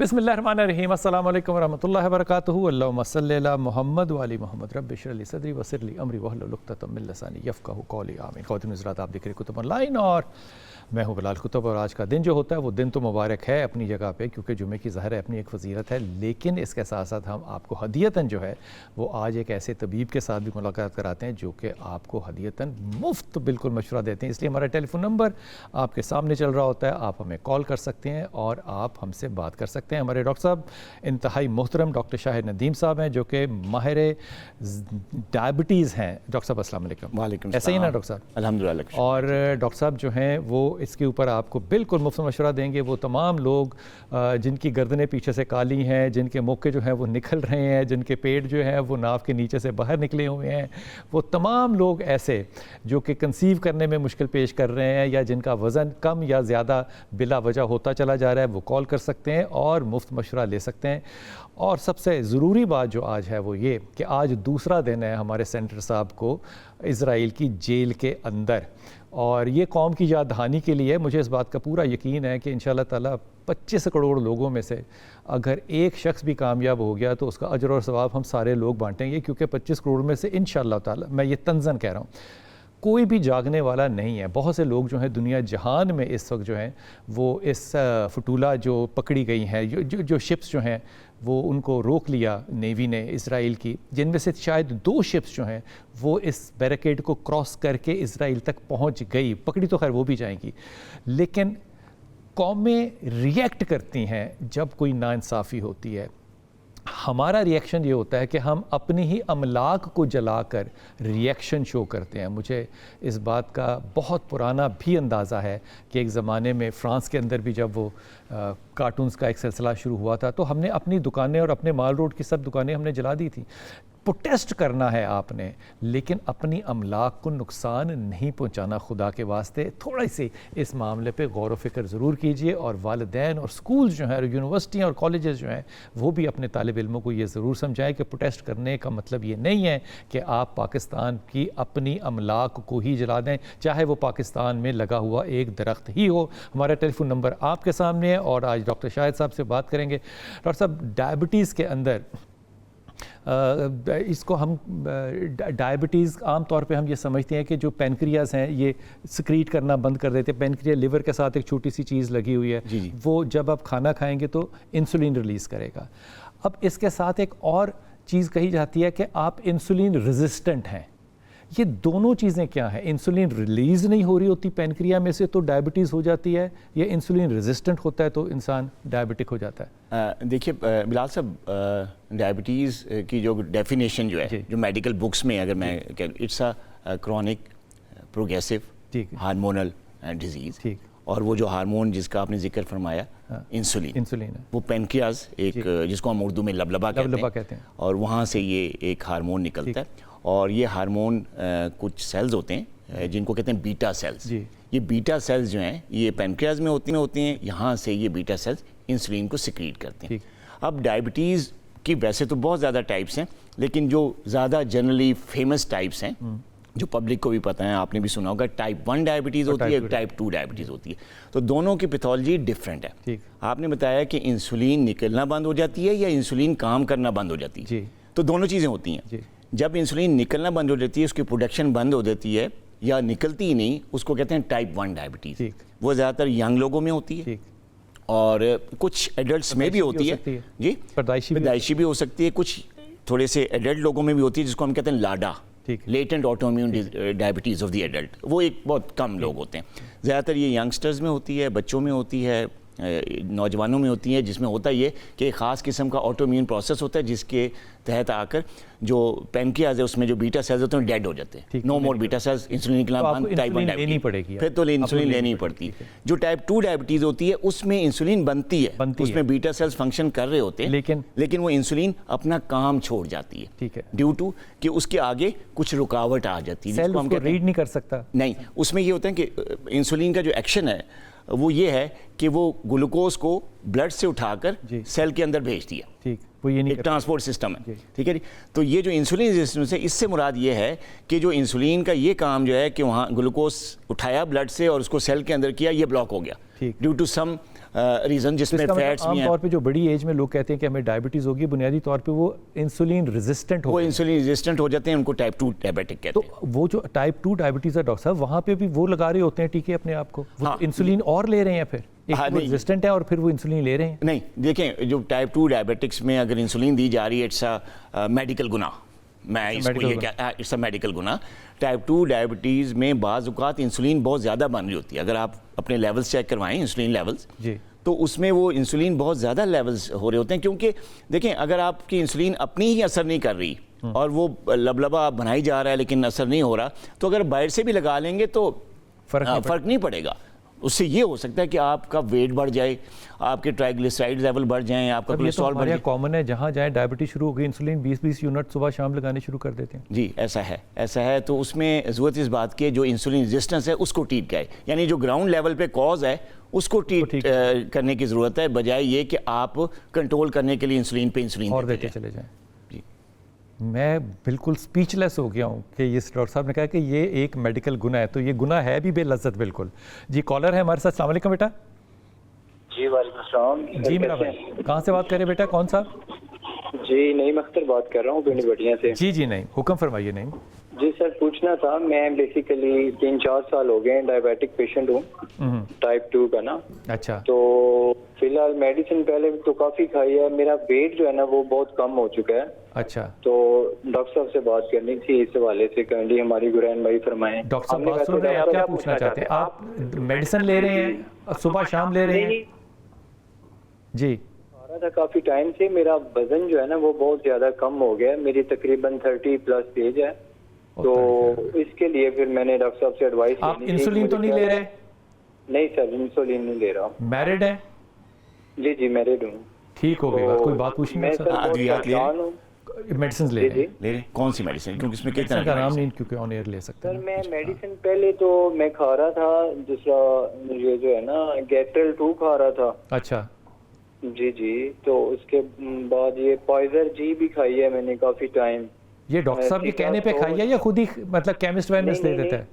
बिस्मिल्लाहिर्रहमानिर्रहीम अस्सलामु अलैकुम वरहमतुल्लाहि वबरकातुहू अल्लाहुम्मा सल्लि अला मुहम्मद व आलि मुहम्मद रब्बि इश्रह ली सदरी वयस्सिर ली अमरी वहलुल उक़दतम मिन लिसानी यफ़क़हू क़ौली आमीन। ख़वातीन हज़रात, आप देख रहे कुतुब ऑनलाइन और मैं हूँ बिलाल कुतुब। और आज का दिन जो होता है वो दिन तो मुबारक है अपनी जगह पे, क्योंकि जुमे की ज़ाहिर है अपनी एक फजीलत है, लेकिन इसके साथ साथ हम आपको हदीयतन जो है वो आज एक ऐसे तबीब के साथ भी मुलाकात कराते हैं जो कि आपको हदीयतन मुफ्त बिल्कुल मशवरा देते हैं। इसलिए हमारा टेलीफोन नंबर आपके सामने चल रहा होता है, आप हमें कॉल कर सकते हैं और आप हमसे बात कर सकते हैं। हमारे डॉक्टर साहब इंतहाई मोहतरम डॉक्टर शाहिद नदीम साहब हैं जो कि माहिर डायबिटीज़ हैं। डॉक्टर साहब अस्सलाम वालेकुम। वालेकुम ऐसा ही ना डॉक्टर साहब? अल्हम्दुलिल्लाह। और डॉक्टर साहब जो हैं वो इसके ऊपर आपको बिल्कुल मुफ्त मशवरा देंगे। वो तमाम लोग जिनकी गर्दनें पीछे से काली हैं, जिनके मौके जो हैं वो निकल रहे हैं, जिनके पेट जो है वो नाव के नीचे से बाहर निकले हुए हैं, वो तमाम लोग ऐसे जो कि कंसीव करने में मुश्किल पेश कर रहे हैं या जिनका वज़न कम या ज़्यादा बिला वजह होता चला जा रहा है, वो कॉल कर सकते हैं और मुफ्त मशवरा ले सकते हैं। और सबसे ज़रूरी बात जो आज है वो ये कि आज दूसरा दिन है हमारे सेंटर साहब को इज़राइल की जेल के अंदर, और ये कौम की याद दहानी के लिए मुझे इस बात का पूरा यकीन है कि इंशाअल्लाह ताला 25 करोड़ लोगों में से अगर एक शख्स भी कामयाब हो गया तो उसका अजर और सवाब हम सारे लोग बांटेंगे, क्योंकि 25 करोड़ में से इंशाअल्लाह ताला, मैं ये तंज़न कह रहा हूँ, कोई भी जागने वाला नहीं है। बहुत से लोग जो हैं दुनिया जहान में इस वक्त जो हैं वो इस फटूला जो पकड़ी गई हैं, जो शिप्स जो हैं वो उनको रोक लिया नेवी ने इज़राइल की, जिनमें से शायद 2 शिप्स जो हैं वो इस बैरिकेड को क्रॉस करके इज़राइल तक पहुंच गई। पकड़ी तो खैर वो भी जाएंगी, लेकिन कौमें रिएक्ट करती हैं जब कोई नाइंसाफ़ी होती है। हमारा रिएक्शन ये होता है कि हम अपनी ही अमलाक को जलाकर रिएक्शन शो करते हैं। मुझे इस बात का बहुत पुराना भी अंदाज़ा है कि एक ज़माने में फ़्रांस के अंदर भी जब वो कार्टून्स का एक सिलसिला शुरू हुआ था तो हमने अपनी दुकानें और अपने माल रोड की सब दुकानें हमने जला दी थी। प्रोटेस्ट करना है आपने, लेकिन अपनी अमलाक को नुकसान नहीं पहुंचाना। खुदा के वास्ते थोड़ा सी इस मामले पे गौर व फिक्र ज़रूर कीजिए, और वालिदैन और स्कूल जो हैं, यूनिवर्सिटियाँ और कॉलेजेस जो हैं, वो भी अपने तालिब इल्मों को ये ज़रूर समझाएं कि प्रोटेस्ट करने का मतलब ये नहीं है कि आप पाकिस्तान की अपनी अमलाक को ही जला दें, चाहे वो पाकिस्तान में लगा हुआ एक दरख्त ही हो। हमारा टेलीफोन नंबर आपके सामने है और आज डॉक्टर शाहिद साहब से बात करेंगे। डॉक्टर साहब, डायबिटीज़ के अंदर इसको हम डायबिटीज़ आम तौर पे हम ये समझते हैं कि जो पेनक्रियाज हैं ये सिक्रीट करना बंद कर देते हैं। पेनक्रिया लिवर के साथ एक छोटी सी चीज़ लगी हुई है, जी। वो जब आप खाना खाएंगे तो इंसुलिन रिलीज़ करेगा। अब इसके साथ एक और चीज़ कही जाती है कि आप इंसुलिन रेजिस्टेंट हैं। ये दोनों चीज़ें क्या हैं? इंसुलिन रिलीज़ नहीं हो रही होती पेनक्रिया में से तो डायबिटीज़ हो जाती है, या इंसुलिन रेजिस्टेंट होता है तो इंसान डायबिटिक हो जाता है? देखिए बिलाल साहब, डायबिटीज़ की जो डेफिनेशन जो है जो मेडिकल बुक्स में अगर मैं कह, it's a chronic progressive hormonal disease. ठीक। और वो जो हार्मोन जिसका आपने जिक्र फरमाया, इंसुलिन है, वो पेनक्रियाज एक जिसको हम उर्दू में लबलबा कहते हैं, और वहाँ से ये एक हार्मोन निकलता है। और ये हार्मोन कुछ सेल्स होते हैं जिनको कहते हैं बीटा सेल्स। ये बीटा सेल्स जो हैं ये पेनक्रियाज में होती हैं। यहाँ से ये बीटा सेल्स इंसुलिन को सिक्रीट करते हैं। अब डायबिटीज़ की वैसे तो बहुत ज़्यादा टाइप्स हैं, लेकिन जो ज़्यादा जनरली फेमस टाइप्स हैं जो पब्लिक को भी पता है, आपने भी सुना होगा, टाइप 1 डायबिटीज़ होती है, टाइप 2 डायबिटीज़ होती है। तो दोनों की पैथोलॉजी डिफरेंट है। आपने बताया कि इंसुलिन निकलना बंद हो जाती है या इंसुलिन काम करना बंद हो जाती है, तो दोनों चीज़ें होती हैं। जब इंसुलिन निकलना बंद हो जाती है, उसकी प्रोडक्शन बंद हो जाती है या निकलती ही नहीं, उसको कहते हैं टाइप 1 डायबिटीज़। वो ज़्यादातर यंग लोगों में होती है और कुछ एडल्ट्स में भी होती है। जी, पैदाइशी भी हो सकती है। कुछ थोड़े से एडल्ट लोगों में भी होती है जिसको हम कहते हैं LADA, latent autoimmune diabetes of the adult. वो एक बहुत कम लोग होते हैं। ज़्यादातर ये यंगस्टर्स में होती है, बच्चों में होती है, नौजवानों में होती है, जिसमें होता ये कि एक ख़ास किस्म का ऑटोइम्यून प्रोसेस होता है जिसके तहत आकर जो पेनक्रियाज है उसमें जो बीटा सेल्स होते हैं डेड हो जाते हैं। नो मोर बीटा सेल्स, इंसुलिन निकलना बंद, टाइप 1 डायबिटीज, फिर तो इंसुलिन लेनी पड़ती है। जो टाइप 2 डायबिटीज़ होती है उसमें इंसुलिन बनती है, उसमें बीटा सेल्स फंक्शन कर रहे होते हैं, लेकिन वो इंसुलिन अपना काम छोड़ जाती है ड्यू टू कि उसके आगे कुछ रुकावट आ जाती है, जिसको हम रीड नहीं कर सकता। नहीं, उसमें ये होता है कि इंसुलिन का जो एक्शन है वो ये है कि वो ग्लूकोज को ब्लड से उठाकर सेल के अंदर भेज दिया। ठीक, वो ये नहीं, एक ट्रांसपोर्ट सिस्टम है। ठीक है जी। तो ये जो इंसुलिन रेजिस्टेंस है, इससे मुराद ये है कि जो इंसुलिन का ये काम जो है कि वहाँ ग्लूकोज उठाया ब्लड से और उसको सेल के अंदर किया, ये ब्लॉक हो गया ड्यू टू सम रीज़न जिसमें फैट्स भी हैं। आमतौर पे जो बड़ी एज में लोग कहते हैं कि हमें डायबिटीज़ होगी, बुनियादी तौर पे वो इंसुलिन रेजिस्टेंट हो, वो इंसुलिन रेजिस्टेंट हो जाते हैं, उनको टाइप 2 डायबिटिक कहते हैं। तो वो जो टाइप 2 डायबिटीज़ है डॉक्टर साहब, वहाँ पे भी वो लगा रहे होते हैं टीके अपने आप को, वो हाँ। इंसुलिन और ले रहे हैं, फिर एक वो रेजिस्टेंट है और फिर वो इंसुलिन ले रहे हैं। नहीं, देखें, जो टाइप 2 डायबिटिक्स में अगर इंसुलिन दी जा रही है, इट्स अ मेडिकल गुनाह। मैं इसको ये क्या, इट्स अ मेडिकल गुनाह। टाइप 2 डायबिटीज़ में बाज़ औक़ात इंसुलिन बहुत ज़्यादा बन रही होती है। अगर आप अपने लेवल्स चेक करवाएं, इंसुलिन लेवल्स जी, तो उसमें वो इंसुलिन बहुत ज़्यादा लेवल्स हो रहे होते हैं। क्योंकि देखें, अगर आपकी इंसुलिन अपनी ही असर नहीं कर रही और वो लबलबा आप बनाई जा रहा है लेकिन असर नहीं हो रहा, तो अगर बाहर से भी लगा लेंगे तो फ़र्क नहीं पड़ेगा। उससे ये हो सकता है कि आपका वेट बढ़ जाए, आपके ट्राइग्लिसराइड लेवल बढ़ जाएं, आपका कोलेस्ट्रॉल बढ़ जाए। कॉमन है, जहाँ जाए डायबिटीज शुरू हो गई, इंसुलिन 20-20 यूनिट सुबह शाम लगाने शुरू कर देते हैं। जी, ऐसा है। तो उसमें ज़रूरत इस बात की, जो इंसुलिन रेजिस्टेंस है उसको ट्रीट करें, यानी जो ग्राउंड लेवल पे कॉज है उसको ट्रीट करने की ज़रूरत है, बजाय ये कि आप कंट्रोल करने के लिए इंसुलिन पे इंसुलिन और देते चले जाएँ। मैं बिल्कुल स्पीचलेस हो गया हूँ कि इस डॉक्टर साहब ने कहा कि ये एक मेडिकल गुनाह है, तो ये गुनाह है भी बेलज्जत बिल्कुल। जी, कॉलर है हमारे साथ। अस्सलाम वालेकुम बेटा। जी वालेकुम सलाम। जी मेरा भाई, कहाँ से बात कर रहे बेटा, कौन सा? जी नईम अख्तर बात कर रहा हूँ पिंडी बढ़िया से। जी जी नहीं, हुक्म फरमाइए। नहीं जी सर, पूछना था, मैं बेसिकली 3-4 साल हो गए डायबिटिक पेशेंट हूँ, टाइप 2 का ना। अच्छा। तो फिलहाल मेडिसिन पहले तो काफ़ी खाई है, मेरा वेट जो है ना वो बहुत कम हो चुका है। अच्छा। तो डॉक्टर साहब से बात करनी थी इस हवाले से, काइंडली हमारी गुरैन भाई फरमाएं। डॉक्टर साहब बात सुन रहे हैं, आप क्या पूछना चाहते हैं? आप मेडिसिन ले रहे हैं, सुबह शाम ले रहे हैं? जी, था काफी टाइम से मेरा वजन जो है ना वो बहुत ज्यादा कम हो गया है, मेरी तकरीबन 30+ एज है। तो इसके लिए फिर मैंने डॉक्टर साहब से एडवाइस ली। आप इंसुलिन तो नहीं ले रहे? नहीं सर, इंसुलिन नहीं ले रहा। मैरिड है? जी जी मैरिड हूँ। ठीक हो गई बात। कोई बात पूछनी है सर? मेडिसिन ले रहे हैं? कौन सी मेडिसिन? क्योंकि इसमें कितना का नाम नहीं, क्योंकि ऑन एयर ले सकते हैं। सर मैं मेडिसिन पहले तो मैं खा रहा था, दूसरा ये जो है ना गैट्रल 2 खा रहा था। अच्छा जी जी। तो उसके बाद ये पॉइजर जी भी खाई है मैंने काफी टाइम। ये डॉक्टर साहब के कहने पे खाई है या खुद ही मतलब केमिस्ट वेमिस्ट दे देता है?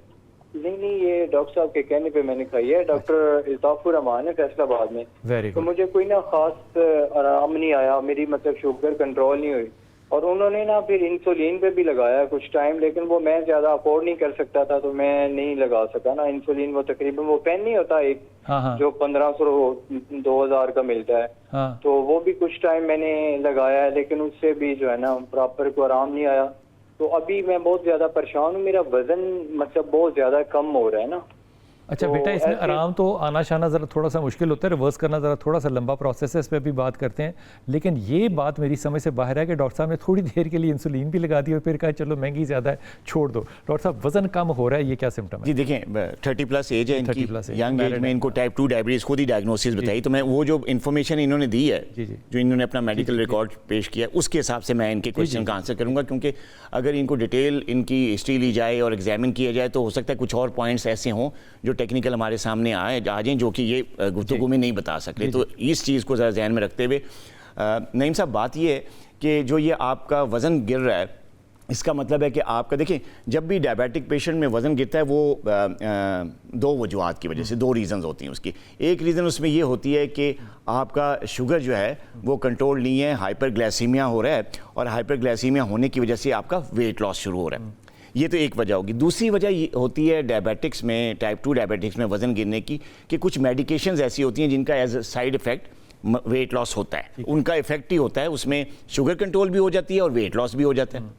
नहीं, ये डॉक्टर साहब के कहने पे मैंने खाई है। डॉक्टर इल्ताफुर रहमान है फैसलाबाद में। वेरी तो मुझे कोई ना खास आराम नहीं आया, मेरी मतलब शुगर कंट्रोल नहीं हुई, और उन्होंने ना फिर इंसुलिन पे भी लगाया कुछ टाइम, लेकिन वो मैं ज्यादा अफोर्ड नहीं कर सकता था तो मैं नहीं लगा सका ना इंसुलिन। वो तकरीबन वो पेन नहीं होता एक, हाँ। जो 1500-2000 का मिलता है। हाँ। तो वो भी कुछ टाइम मैंने लगाया है, लेकिन उससे भी जो है ना प्रॉपर को आराम नहीं आया। तो अभी मैं बहुत ज्यादा परेशान हूँ, मेरा वजन मतलब बहुत ज्यादा कम हो रहा है ना। अच्छा तो बेटा, इसमें आराम तो आना शाना ज़रा थोड़ा सा मुश्किल होता है, रिवर्स करना ज़रा थोड़ा सा लंबा प्रोसेस है, इस पर भी बात करते हैं। लेकिन ये बात मेरी समझ से बाहर है कि डॉक्टर साहब ने थोड़ी देर के लिए इंसुलिन भी लगा दी और फिर कहा चलो महंगी ज़्यादा है छोड़ दो। डॉक्टर साहब वजन कम हो रहा है, ये क्या सिम्टम है? जी देखें, 30+ एज है इनकी, यंग एज में इनको टाइप 2 डायबिटीज़ खुद ही डायग्नोसिस बताई। तो मैं वो जो इन्फॉर्मेशन इन्होंने दी है, जो इन्होंने अपना मेडिकल रिकॉर्ड पेश किया, उसके हिसाब से मैं इनके क्वेश्चन का आंसर करूँगा। क्योंकि अगर इनको डिटेल इनकी हिस्ट्री ली जाए और एग्जामिन किया जाए तो हो सकता है कुछ और पॉइंट्स ऐसे हों जो टेक्निकल हमारे सामने आ जाएं, जो कि ये गुफ्तगू में नहीं बता सकते। तो इस चीज़ को ज़रा ध्यान में रखते हुए नईम साहब, बात ये है कि जो ये आपका वज़न गिर रहा है, इसका मतलब है कि आपका, देखिए, जब भी डायबिटिक पेशेंट में वज़न गिरता है वो 2 वजूहात की वजह से, 2 रीज़न्स होती हैं उसकी। एक रीज़न उसमें ये होती है कि आपका शुगर जो है वो कंट्रोल नहीं है, हाइपरग्लाइसीमिया हो रहा है, और हाइपरग्लाइसीमिया होने की वजह से आपका वेट लॉस शुरू हो रहा है। ये तो एक वजह होगी। दूसरी वजह ये होती है डायबिटिक्स में, टाइप 2 डायबिटिक्स में वज़न गिरने की, कि कुछ मेडिकेशंस ऐसी होती हैं जिनका as side effect weight loss होता है। उनका इफेक्ट ही होता है, उसमें शुगर कंट्रोल भी हो जाती है और वेट लॉस भी हो जाता है।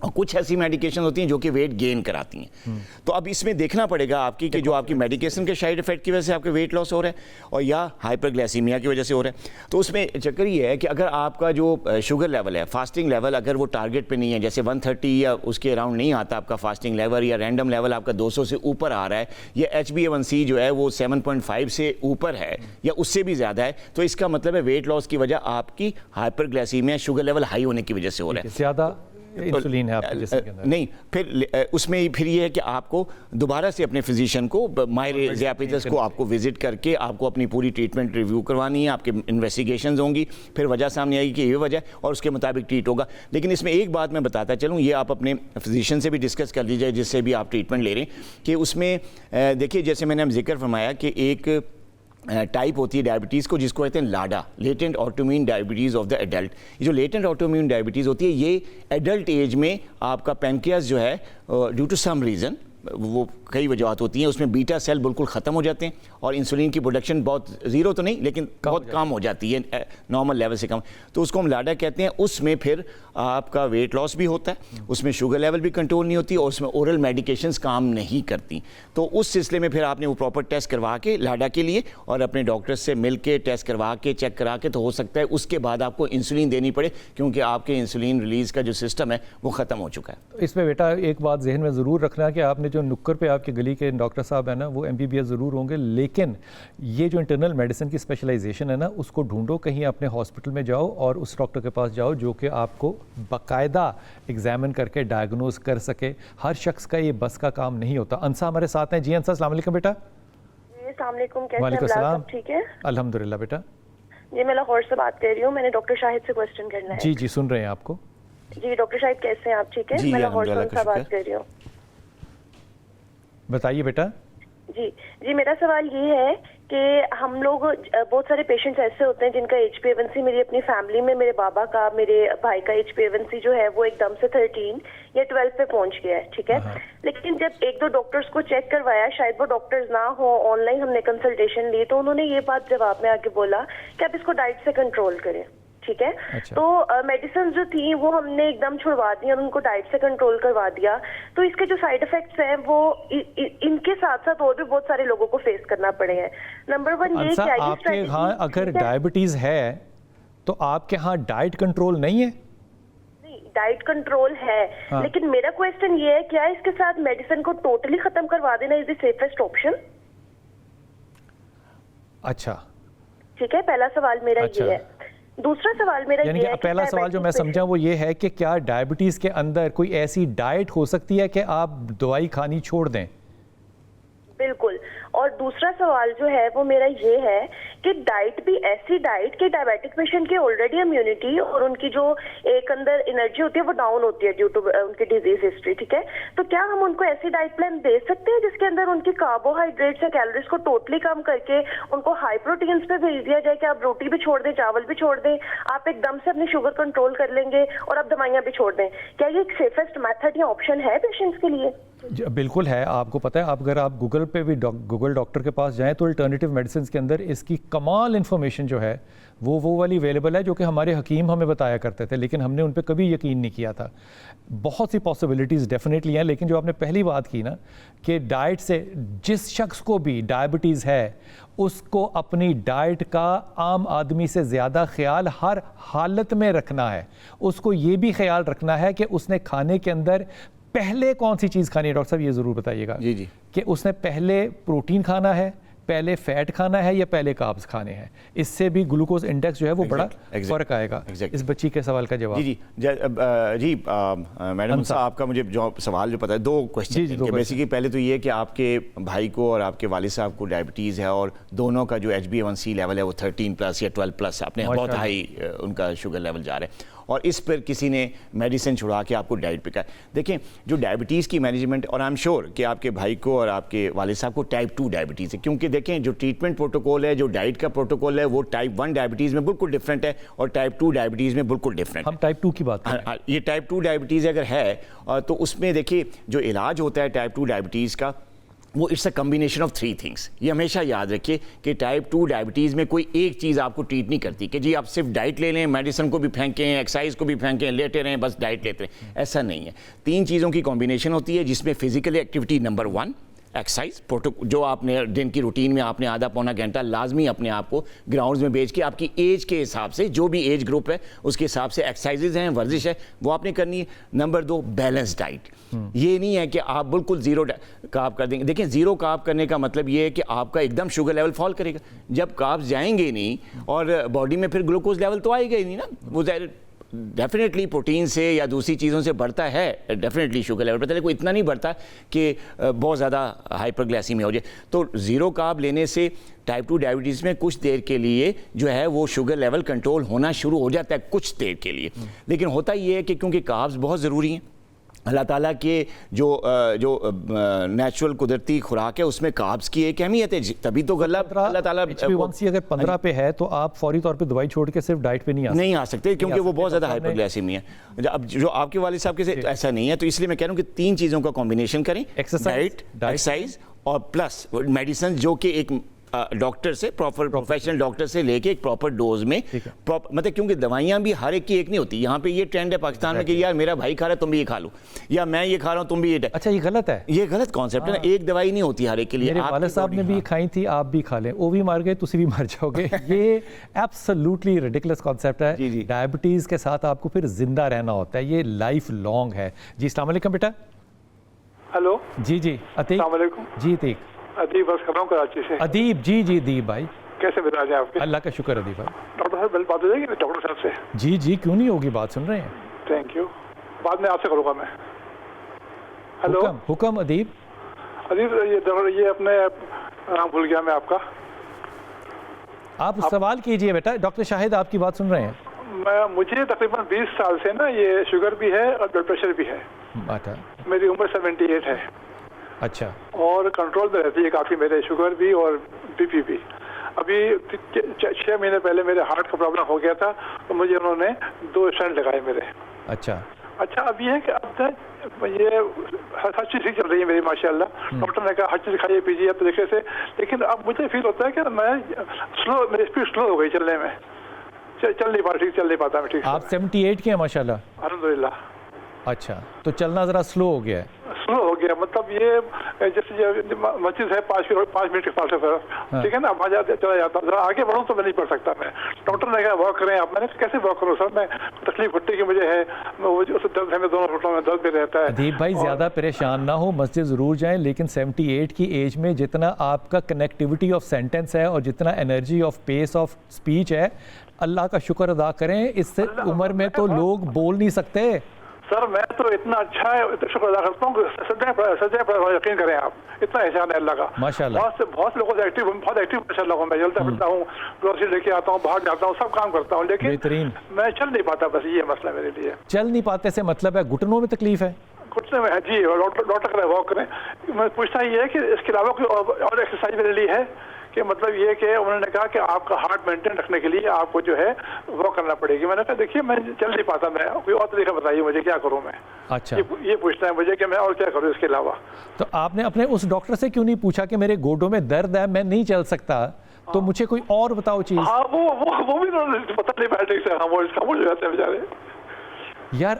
और कुछ ऐसी मेडिकेशन होती हैं जो कि वेट गेन कराती हैं। तो अब इसमें देखना पड़ेगा आपकी कि जो आपकी मेडिकेशन के साइड इफेक्ट की वजह से आपके वेट लॉस हो रहा है और या हाइपरग्लाइसीमिया की वजह से हो रहा है। तो उसमें चक्कर ये है कि अगर आपका जो शुगर लेवल है, फास्टिंग लेवल, अगर वो टारगेट पे नहीं है, जैसे 130 या उसके अराउंड नहीं आता आपका फास्टिंग लेवल, या रैंडम लेवल आपका 200 से ऊपर आ रहा है, या HbA1c जो है वो 7.5 से ऊपर है या उससे भी ज़्यादा है, तो इसका मतलब है वेट लॉस की वजह आपकी हाइपरग्लाइसीमिया, शुगर लेवल हाई होने की वजह से हो रहा है। ज़्यादा इंसुलिन है आपके जिस्म के अंदर। नहीं, फिर उसमें फिर ये है कि आपको दोबारा से अपने फिजिशियन को, माहिर ज़ियापिटस को आपको विजिट करके आपको अपनी पूरी ट्रीटमेंट रिव्यू करवानी है, आपके इन्वेस्टिगेशंस होंगी, फिर वजह सामने आएगी कि ये वजह, और उसके मुताबिक ट्रीट होगा। लेकिन इसमें एक बात मैं बताता चलूँ, ये आप अपने फिजिशियन से भी डिस्कस कर लीजिए जिससे भी आप ट्रीटमेंट ले रहे हैं, कि उसमें देखिए, जैसे मैंने जिक्र फरमाया कि एक टाइप होती है डायबिटीज़ को, जिसको कहते हैं LADA, latent autoimmune diabetes of the adult. ये जो लेटेंट ऑटोइम्यून डायबिटीज़ होती है, ये एडल्ट एज में आपका पैनक्रियास जो है ड्यू टू सम रीज़न, वो कई वजूहत होती हैं, उसमें बीटा सेल बिल्कुल ख़त्म हो जाते हैं और इंसुलिन की प्रोडक्शन बहुत ज़ीरो तो नहीं लेकिन बहुत कम हो जाती है, नॉर्मल लेवल से कम, तो उसको हम लाडा कहते हैं। उसमें फिर आपका वेट लॉस भी होता है, उसमें शुगर लेवल भी कंट्रोल नहीं होती और उसमें ओरल मेडिकेशंस काम नहीं करती। तो उस सिलसिले में फिर आपने वो प्रॉपर टेस्ट करवा के लाडा के लिए और अपने डॉक्टर से मिल के टेस्ट करवा के चेक करा के, तो हो सकता है उसके बाद आपको इंसुलिन देनी पड़े, क्योंकि आपके इंसुलिन रिलीज़ का जो सिस्टम है वो ख़त्म हो चुका है। इसमें बेटा एक बात जहन में ज़रूर रखना कि आपने जो नुक्कर पे आपकी गली के डॉक्टर साहब है ना, वो MBBS ज़रूर होंगे, लेकिन ये जो इंटरनल मेडिसिन की स्पेशलाइजेशन है ना, उसको ढूंढो, कहीं अपने हॉस्पिटल में जाओ और उस डॉक्टर के पास जाओ जो कि आपको बाकायदा एग्जामिन करके डायग्नोज कर सके। हर शख्स का ये बस का काम नहीं होता। अंसा हमारे साथ हैं। जी अंसा, अस्सलाम वालेकुम बेटा। अस्सलाम वालेकुम, कैसे हैं? वालेकुम सलाम। ठीक है अल्हम्दुलिल्लाह बेटा। जी, मैं लाहौर से बात कर रही हूँ, मैंने डॉक्टर शाहिद से क्वेश्चन करना है। जी जी सुन रहे हैं आपको। जी डॉक्टर शाहिद कैसे हैं आप? ठीक है, जी, मैं लाहौर अल्हम्दुलिल्लाह से बात कर रही हूँ। बताइए बेटा। जी जी, मेरा सवाल ये है कि हम लोग बहुत सारे पेशेंट्स ऐसे होते हैं जिनका HbA1c, मेरी अपनी फैमिली में मेरे बाबा का, मेरे भाई का HbA1c जो है वो एकदम से 13 या 12 पे पहुंच गया है, ठीक है। लेकिन जब एक दो डॉक्टर्स को चेक करवाया, शायद वो डॉक्टर्स ना हो, ऑनलाइन हमने कंसल्टेशन ली, तो उन्होंने ये बात जवाब में आके बोला कि आप इसको डाइट से कंट्रोल करें, ठीक है। अच्छा। तो मेडिसिन जो थी वो हमने एकदम छुड़वा दी और उनको डाइट से कंट्रोल करवा दिया। तो इसके जो साइड इफेक्ट्स हैं वो इनके साथ साथ और भी बहुत सारे लोगों को फेस करना पड़े हैं। नंबर 1 ये क्या आपके यहाँ अगर डायबिटीज है तो आपके यहाँ डाइट कंट्रोल नहीं है? नहीं, डाइट कंट्रोल है। हाँ। लेकिन मेरा क्वेश्चन ये है, क्या इसके साथ मेडिसिन को टोटली खत्म करवा देना इज द सेफेस्ट ऑप्शन? अच्छा ठीक है, पहला सवाल मेरा अच्छा। ये है। दूसरा सवाल मेरा यानी ये कि है, पहला सवाल जो मैं समझा वो ये है कि क्या डायबिटीज़ के अंदर कोई ऐसी डाइट हो सकती है कि आप दवाई खानी छोड़ दें? बिल्कुल। और दूसरा सवाल जो है वो मेरा ये है कि डाइट भी ऐसी डाइट कि डायबिटिक पेशेंट की ऑलरेडी इम्यूनिटी और उनकी जो एक अंदर एनर्जी होती है वो डाउन होती है ड्यू टू उनकी डिजीज हिस्ट्री, ठीक है। तो क्या हम उनको ऐसी डाइट प्लान दे सकते हैं जिसके अंदर उनकी कार्बोहाइड्रेट्स या कैलोरीज को टोटली कम करके उनको हाई प्रोटीन्स पे भेज दिया जाए कि आप रोटी भी छोड़ दें, चावल भी छोड़ दें, आप एकदम से अपनी शुगर कंट्रोल कर लेंगे और आप दवाइयां भी छोड़ दें? क्या ये एक सेफेस्ट मेथड या ऑप्शन है पेशेंट्स के लिए? बिल्कुल है। आपको पता है, अगर आप गूगल पे भी गूगल डॉक्टर के पास जाएं तो अल्टरनेटिव मेडिसिन के अंदर इसकी कमाल इन्फॉर्मेशन जो है वो वाली अवेलेबल है जो कि हमारे हकीम हमें बताया करते थे, लेकिन हमने उन पे कभी यकीन नहीं किया था। बहुत सी पॉसिबिलिटीज़ डेफिनेटली हैं, लेकिन जो आपने पहली बात की ना कि डाइट से, जिस शख्स को भी डायबिटीज़ है उसको अपनी डाइट का आम आदमी से ज़्यादा ख्याल हर हालत में रखना है। उसको ये भी ख्याल रखना है कि उसने खाने के अंदर पहले कौन सी चीज़ खानी है। डॉक्टर साहब ये ज़रूर बताइएगा जी जी कि उसने पहले प्रोटीन खाना है, पहले फैट खाना है या पहले कार्ब्स खाने हैं। इससे भी ग्लूकोज इंडेक्स जो है वो बड़ा फ़र्क आएगा। इस बच्ची के सवाल का जवाब। जी मैडम साहब, आपका मुझे जो सवाल जो पता है, दो क्वेश्चन बेसिकली। पहले तो ये कि आपके भाई को और आपके वालिद साहब को डायबिटीज़ है और दोनों का जो HbA1c लेवल है वो 13+ या 12+, आपने बहुत हाई उनका शुगर लेवल जा रहा है और इस पर किसी ने मेडिसिन छुड़ा के आपको डाइट पे कहा। देखें, जो डायबिटीज़ की मैनेजमेंट, और आई एम श्योर कि आपके भाई को और आपके वालिद साहब को टाइप 2 डायबिटीज़ है, क्योंकि देखें जो ट्रीटमेंट प्रोटोकॉल है, जो डाइट का प्रोटोकॉल है, वो टाइप 1 डायबिटीज़ में बिल्कुल डिफरेंट है और टाइप 2 डायबिटीज़ में बिल्कुल डिफरेंट है। हम टाइप 2 की बात कर रहे हैं। ये टाइप 2 डायबिटीज़ अगर है तो उसमें देखिए जो इलाज होता है टाइप 2 डायबिटीज़ का, वो it's a combination of 3 things. ये हमेशा याद रखिए कि टाइप 2 डायबिटीज़ में कोई एक चीज़ आपको ट्रीट नहीं करती कि जी आप सिर्फ डाइट ले लें, मेडिसिन को भी फेंकें, एक्सरसाइज को भी फेंकें, लेटे रहें, बस डाइट लेते रहें, ऐसा नहीं है। 3 चीज़ों की कॉम्बिनेशन होती है, जिसमें फिजिकल एक्टिविटी नंबर 1, एक्सरसाइज, जो आपने दिन की रूटीन में आपने आधा पौना घंटा लाजमी अपने आप को ग्राउंड्स में भेज के आपकी एज के हिसाब से, जो भी एज ग्रुप है उसके हिसाब से एक्सरसाइजेज हैं, वर्जिश है, वो आपने करनी है। Number 2, balance diet. ये नहीं है कि आप बिल्कुल ज़ीरो कार्ब कर देंगे। देखिए, ज़ीरो कार्ब करने का मतलब ये है कि आपका एकदम शुगर लेवल फॉल करेगा। जब कार्ब्स जाएंगे नहीं और बॉडी में फिर ग्लूकोज लेवल तो आएगा ही नहीं ना, वो डेफिनेटली प्रोटीन से या दूसरी चीज़ों से बढ़ता है, डेफिनेटली शुगर लेवल बढ़ता है, लेकिन इतना नहीं बढ़ता कि बहुत ज़्यादा हाइपरग्लाइसीमिया हो जाए। तो ज़ीरो कार्ब लेने से टाइप 2 डायबिटीज़ में कुछ देर के लिए जो है वो शुगर लेवल कंट्रोल होना शुरू हो जाता है, कुछ देर के लिए। लेकिन होता ये है कि क्योंकि कार्ब्स बहुत ज़रूरी हैं, अल्लाह ताला के जो नेचुरल कुदरती खुराक है उसमें कार्ब्स की एक अहमियत है, तभी तो अल्लाह ताला HbA1c अगर 15 पे है तो आप फौरी तौर पे दवाई छोड़ के सिर्फ डाइट पे नहीं आ सकते क्योंकि वो बहुत ज़्यादा हाइपरग्लाइसेमिया है। अब जो आपके वालिद साहब के तो ऐसा नहीं है, तो इसलिए मैं कह रहा हूँ कि 3 चीज़ों का कॉम्बिनेशन करें, डाइट, एक्सरसाइज और प्लस मेडिसिन, जो कि एक डॉक्टर से प्रोफेशनल डॉक्टर से लेके एक प्रॉपर डोज में मतलब, क्योंकि दवाइयां भी हर एक की एक नहीं होती। यहाँ पे ये ट्रेंड है पाकिस्तान में कि यार मेरा भाई खा रहा है तुम भी ये खा लो, या मैं ये खा रहा हूँ तुम भी ये। अच्छा, ये गलत है, ये गलत कॉन्सेप्ट है ना, एक दवाई नहीं होती हर एक के लिए। मेरे वालिद साहब ने भी खाई थी, आप भी खा लें, वो भी मर गए तुसी भी मर जाओगे। ये एब्सोल्युटली रिडिकुलस कॉन्सेप्ट है। डायबिटीज के साथ आपको फिर जिंदा रहना होता है, ये लाइफ लॉन्ग है। जी अस्सलाम वालेकुम बेटा। हेलो जी जी अतीक। अस्सलाम वालेकुम। जी अतीक। अदीब बस कर रहा हूँ कराची से। अदीब जी जी अदीब भाई कैसे मिजाज है आपके? अल्लाह का शुक्र अदीब भाई। डॉक्टर साहब बात हो जाएगी डॉक्टर साहब से? जी जी क्यों नहीं होगी, बात सुन रहे हैं। थैंक यू, बाद में आपसे करूँगा मैं। हेलो हुक्म अदीब। अदीब ये अपने नाम भूल गया मैं आपका। आप सवाल कीजिए बेटा, डॉक्टर शाहिद आपकी बात सुन रहे हैं। मुझे तकरीबन 20 साल से ना ये शुगर भी है और ब्लड प्रेशर भी है। मेरी उम्र 78 है। अच्छा। और कंट्रोल में रहती है काफ़ी, मेरे शुगर भी और बीपी भी। अभी 6 महीने पहले मेरे हार्ट का प्रॉब्लम हो गया था, तो मुझे उन्होंने 2 स्टेंट लगाए मेरे। अच्छा। अब ये है कि अब तक ये हर चीज़ ठीक चल रही है मेरी माशाल्लाह। डॉक्टर ने कहा हर चीज़ खाइए पीजिए अब तरीके से, लेकिन अब मुझे फील होता है कि मेरी स्पीड स्लो हो गई चलने में, चल नहीं पाता मैं ठीक। आप 78 के हैं माशाल्लाह? अल्हम्दुलिल्लाह। अच्छा, तो चलना ज़रा स्लो हो गया है? स्लो हो गया मतलब ये जैसे मस्जिद है 5 मिनट के फासले पर, ठीक है ना, वहाँ चला जाता हूँ, आगे बढ़ूँ तो मैं नहीं पढ़ सकता मैं। डॉक्टर ने कहा वॉक करें आप, मैंने कैसे वॉक करूँ सर, मैं तकलीफ घुटने की मुझे है, दर्द है, दोनों घुटनों में दर्द भी रहता है। अदीब भाई ज़्यादा परेशान ना हो, मस्जिद ज़रूर जाएं, लेकिन 78 की एज में जितना आपका कनेक्टिविटी ऑफ सेंटेंस है और जितना energy of pace of speech है, अल्लाह का शुक्र अदा करें। इससे उम्र में तो लोग बोल नहीं सकते। सर मैं तो इतना अच्छा है, शुक्र अदा करता हूँ, सच्चा यकीन करें आप, इतना एहसान है अल्लाह का माशाल्लाह। बहुत लोगों से बहुत एक्टिव माशाल्लाह हूँ मैं, चलता फिरता हूँ, ग्रोसरी लेके आता हूँ, बाहर जाता हूँ, सब काम करता हूँ, लेकिन मैं चल नहीं पाता, बस ये मसला मेरे लिए। चल नहीं पाते से मतलब है घुटनों में तकलीफ है? घुटने में है जी, डॉक्टर करें वॉक करें। मैं पूछता ये है कि इसके अलावा कोई और एक्सरसाइज मेरे लिए है कि मतलब ये कि उन्होंने कहा कि आपका हार्ट मेंटेन रखने के लिए आपको जो है वॉक करना पड़ेगी। मैंने कहा देखिए मैं चल नहीं पाता, मैं कोई और तरीका बताइए मुझे, क्या करूं मैं। अच्छा, ये पूछना है मुझे कि मैं और क्या करूं इसके अलावा। तो आपने अपने उस डॉक्टर से क्यों नहीं पूछा कि मेरे गोडों में दर्द है, मैं नहीं चल सकता, तो मुझे कोई और बताओ चीज। हाँ वो भी पता नहीं बैठे से खामोश हो जाते हैं बेचारे। यार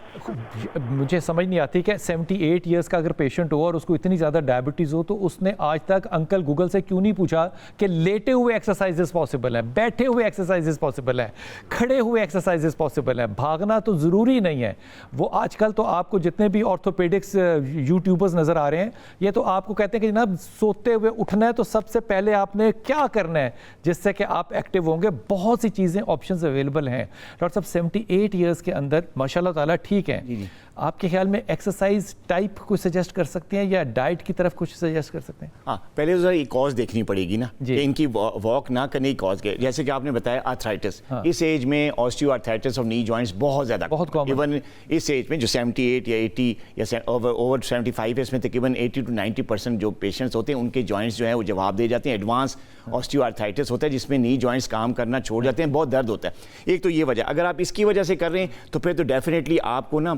मुझे समझ नहीं आती कि 78 इयर्स का अगर पेशेंट हो और उसको इतनी ज़्यादा डायबिटीज़ हो, तो उसने आज तक अंकल गूगल से क्यों नहीं पूछा कि लेटे हुए एक्सरसाइजेस पॉसिबल हैं, बैठे हुए एक्सरसाइजेस पॉसिबल हैं, खड़े हुए एक्सरसाइजेस पॉसिबल हैं, भागना तो ज़रूरी नहीं है। वो आजकल तो आपको जितने भी ऑर्थोपेडिक्स यूट्यूबर्स नज़र आ रहे हैं, ये तो आपको कहते हैं कि जनाब सोते हुए उठना है तो सबसे पहले आपने क्या करना है जिससे कि आप एक्टिव होंगे। बहुत सी चीज़ें ऑप्शंस अवेलेबल हैं। डॉक्टर साहब 78 ईयर्स के अंदर माशाल्लाह ताला ठीक है, आपके ख्याल में एक्सरसाइज टाइप कुछ सजेस्ट कर सकते हैं या डाइट की तरफ कुछ सजेस्ट कर सकते हैं? हाँ, पहले तो एक कॉज देखनी पड़ेगी ना कि इनकी वॉक ना करने की कॉज के, जैसे कि आपने बताया आर्थराइटिस। हाँ। इस एज में ऑस्टियोआर्थराइटिस ऑफ नी जॉइंट्स बहुत ज़्यादा, बहुत कॉमन। इवन इस एज में जो 78 या 80 या ओवर 75 इसमें तकरीबन 80 to 90% जो पेशेंट्स होते हैं उनके जॉइंट्स जो है वो जवाब दे जाते हैं। एडवांस ऑस्टियोआर्थराइटिस होता है जिसमें नी जॉइंट्स काम करना छोड़ जाते हैं, बहुत दर्द होता है। एक तो ये वजह, अगर आप इसकी वजह से कर रहे हैं तो फिर तो डेफिनेटली आपको ना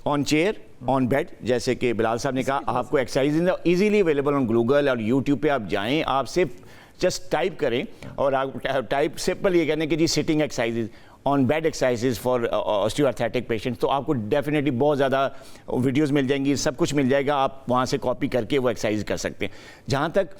ऑन चेयर, ऑन बेड, जैसे कि बिलाल साहब ने कहा, आपको exercise easily available on Google और यूट्यूब पे आप जाएं, आप सिर्फ जस्ट टाइप करें और आप टाइप सिंपल ये कहने कि जी sitting exercises, on bed exercises for osteoarthritic patients, तो आपको डेफिनेटली बहुत ज़्यादा वीडियोज़ मिल जाएंगी, सब कुछ मिल जाएगा, आप वहाँ से कॉपी करके वो एक्सरसाइज कर सकते हैं। जहाँ तक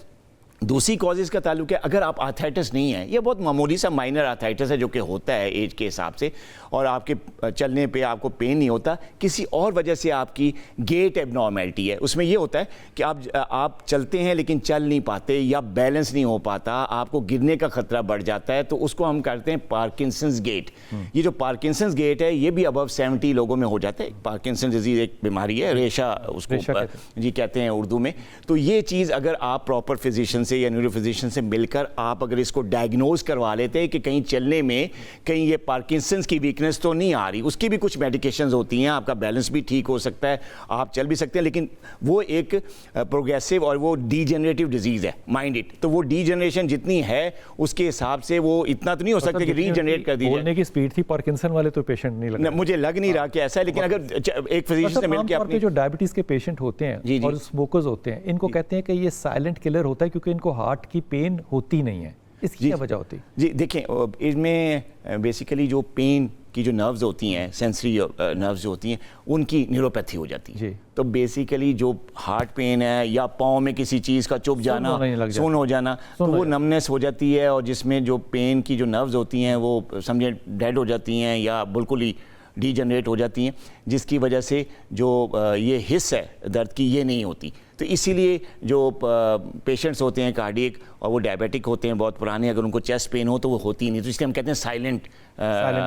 दूसरी कॉजेज़ का ताल्लुक है, अगर आप आर्थराइटिस नहीं है, ये बहुत मामूली सा माइनर आर्थराइटिस है जो कि होता है एज के हिसाब से, और आपके चलने पे आपको पेन नहीं होता, किसी और वजह से आपकी गेट एबनॉर्मेलिटी है, उसमें ये होता है कि आप चलते हैं लेकिन चल नहीं पाते या बैलेंस नहीं हो पाता, आपको गिरने का खतरा बढ़ जाता है, तो उसको हम कहते हैं पार्किंसंस गेट। ये जो पार्किंसंस गेट है ये भी अबव 70 लोगों में हो जाता है। पार्किंसन डिजीज एक बीमारी है, रेशा उसको जी कहते हैं उर्दू में। तो ये चीज़ अगर आप प्रॉपर फिजिशियन से या न्यूरो फिजिशियन से मिलकर आप अगर इसको डायग्नोज करवा लेते हैं कि कहीं चलने में कहीं ये पार्किंसंस की वीकनेस तो नहीं आ रही, उसकी भी कुछ मेडिकेशंस होती हैं, आपका बैलेंस भी ठीक हो सकता है, आप चल भी सकते हैं, लेकिन वो एक प्रोग्रेसिव और वो डीजेनरेटिव डिजीज़ है माइंड इट, तो वो डीजनरेशन जितनी है उसके हिसाब से वो इतना तो नहीं हो सकता कि रीजनरेट कर दी बोलने की स्पीड थी, पार्किंसन वाले तो पेशेंट नहीं लग रहा, मुझे लग नहीं रहा कि ऐसा है, लेकिन अगर एक फिजिशियन से मिलकर अपनी जो डायबिटीज के पेशेंट होते हैं और स्मोकर्स होते हैं, इनको कहते हैं कि ये साइलेंट किलर होता है क्योंकि इनको हार्ट की पेन होती नहीं है, इसकी क्या वजह होती है? जी देखें, इसमें बेसिकली जो पेन की जो नर्व्स होती हैं, सेंसरी नर्व्स जो होती हैं, उनकी न्यूरोपैथी हो जाती है। तो बेसिकली जो हार्ट पेन है या पाँव में किसी चीज़ का चुभ जाना, सुन हो जाना, तो वो नमनेस हो जाती है, और जिसमें जो पेन की जो नर्व्स होती हैं वो समझे डेड हो जाती हैं या बिल्कुल ही डीजनरेट हो जाती हैं, जिसकी वजह से जो ये हिस्स है दर्द की ये नहीं होती। तो इसीलिए जो पेशेंट्स होते हैं कार्डियक और वो डायबिटिक होते हैं बहुत पुराने, अगर उनको चेस्ट पेन हो तो वो होती नहीं, तो इसलिए हम कहते हैं साइलेंट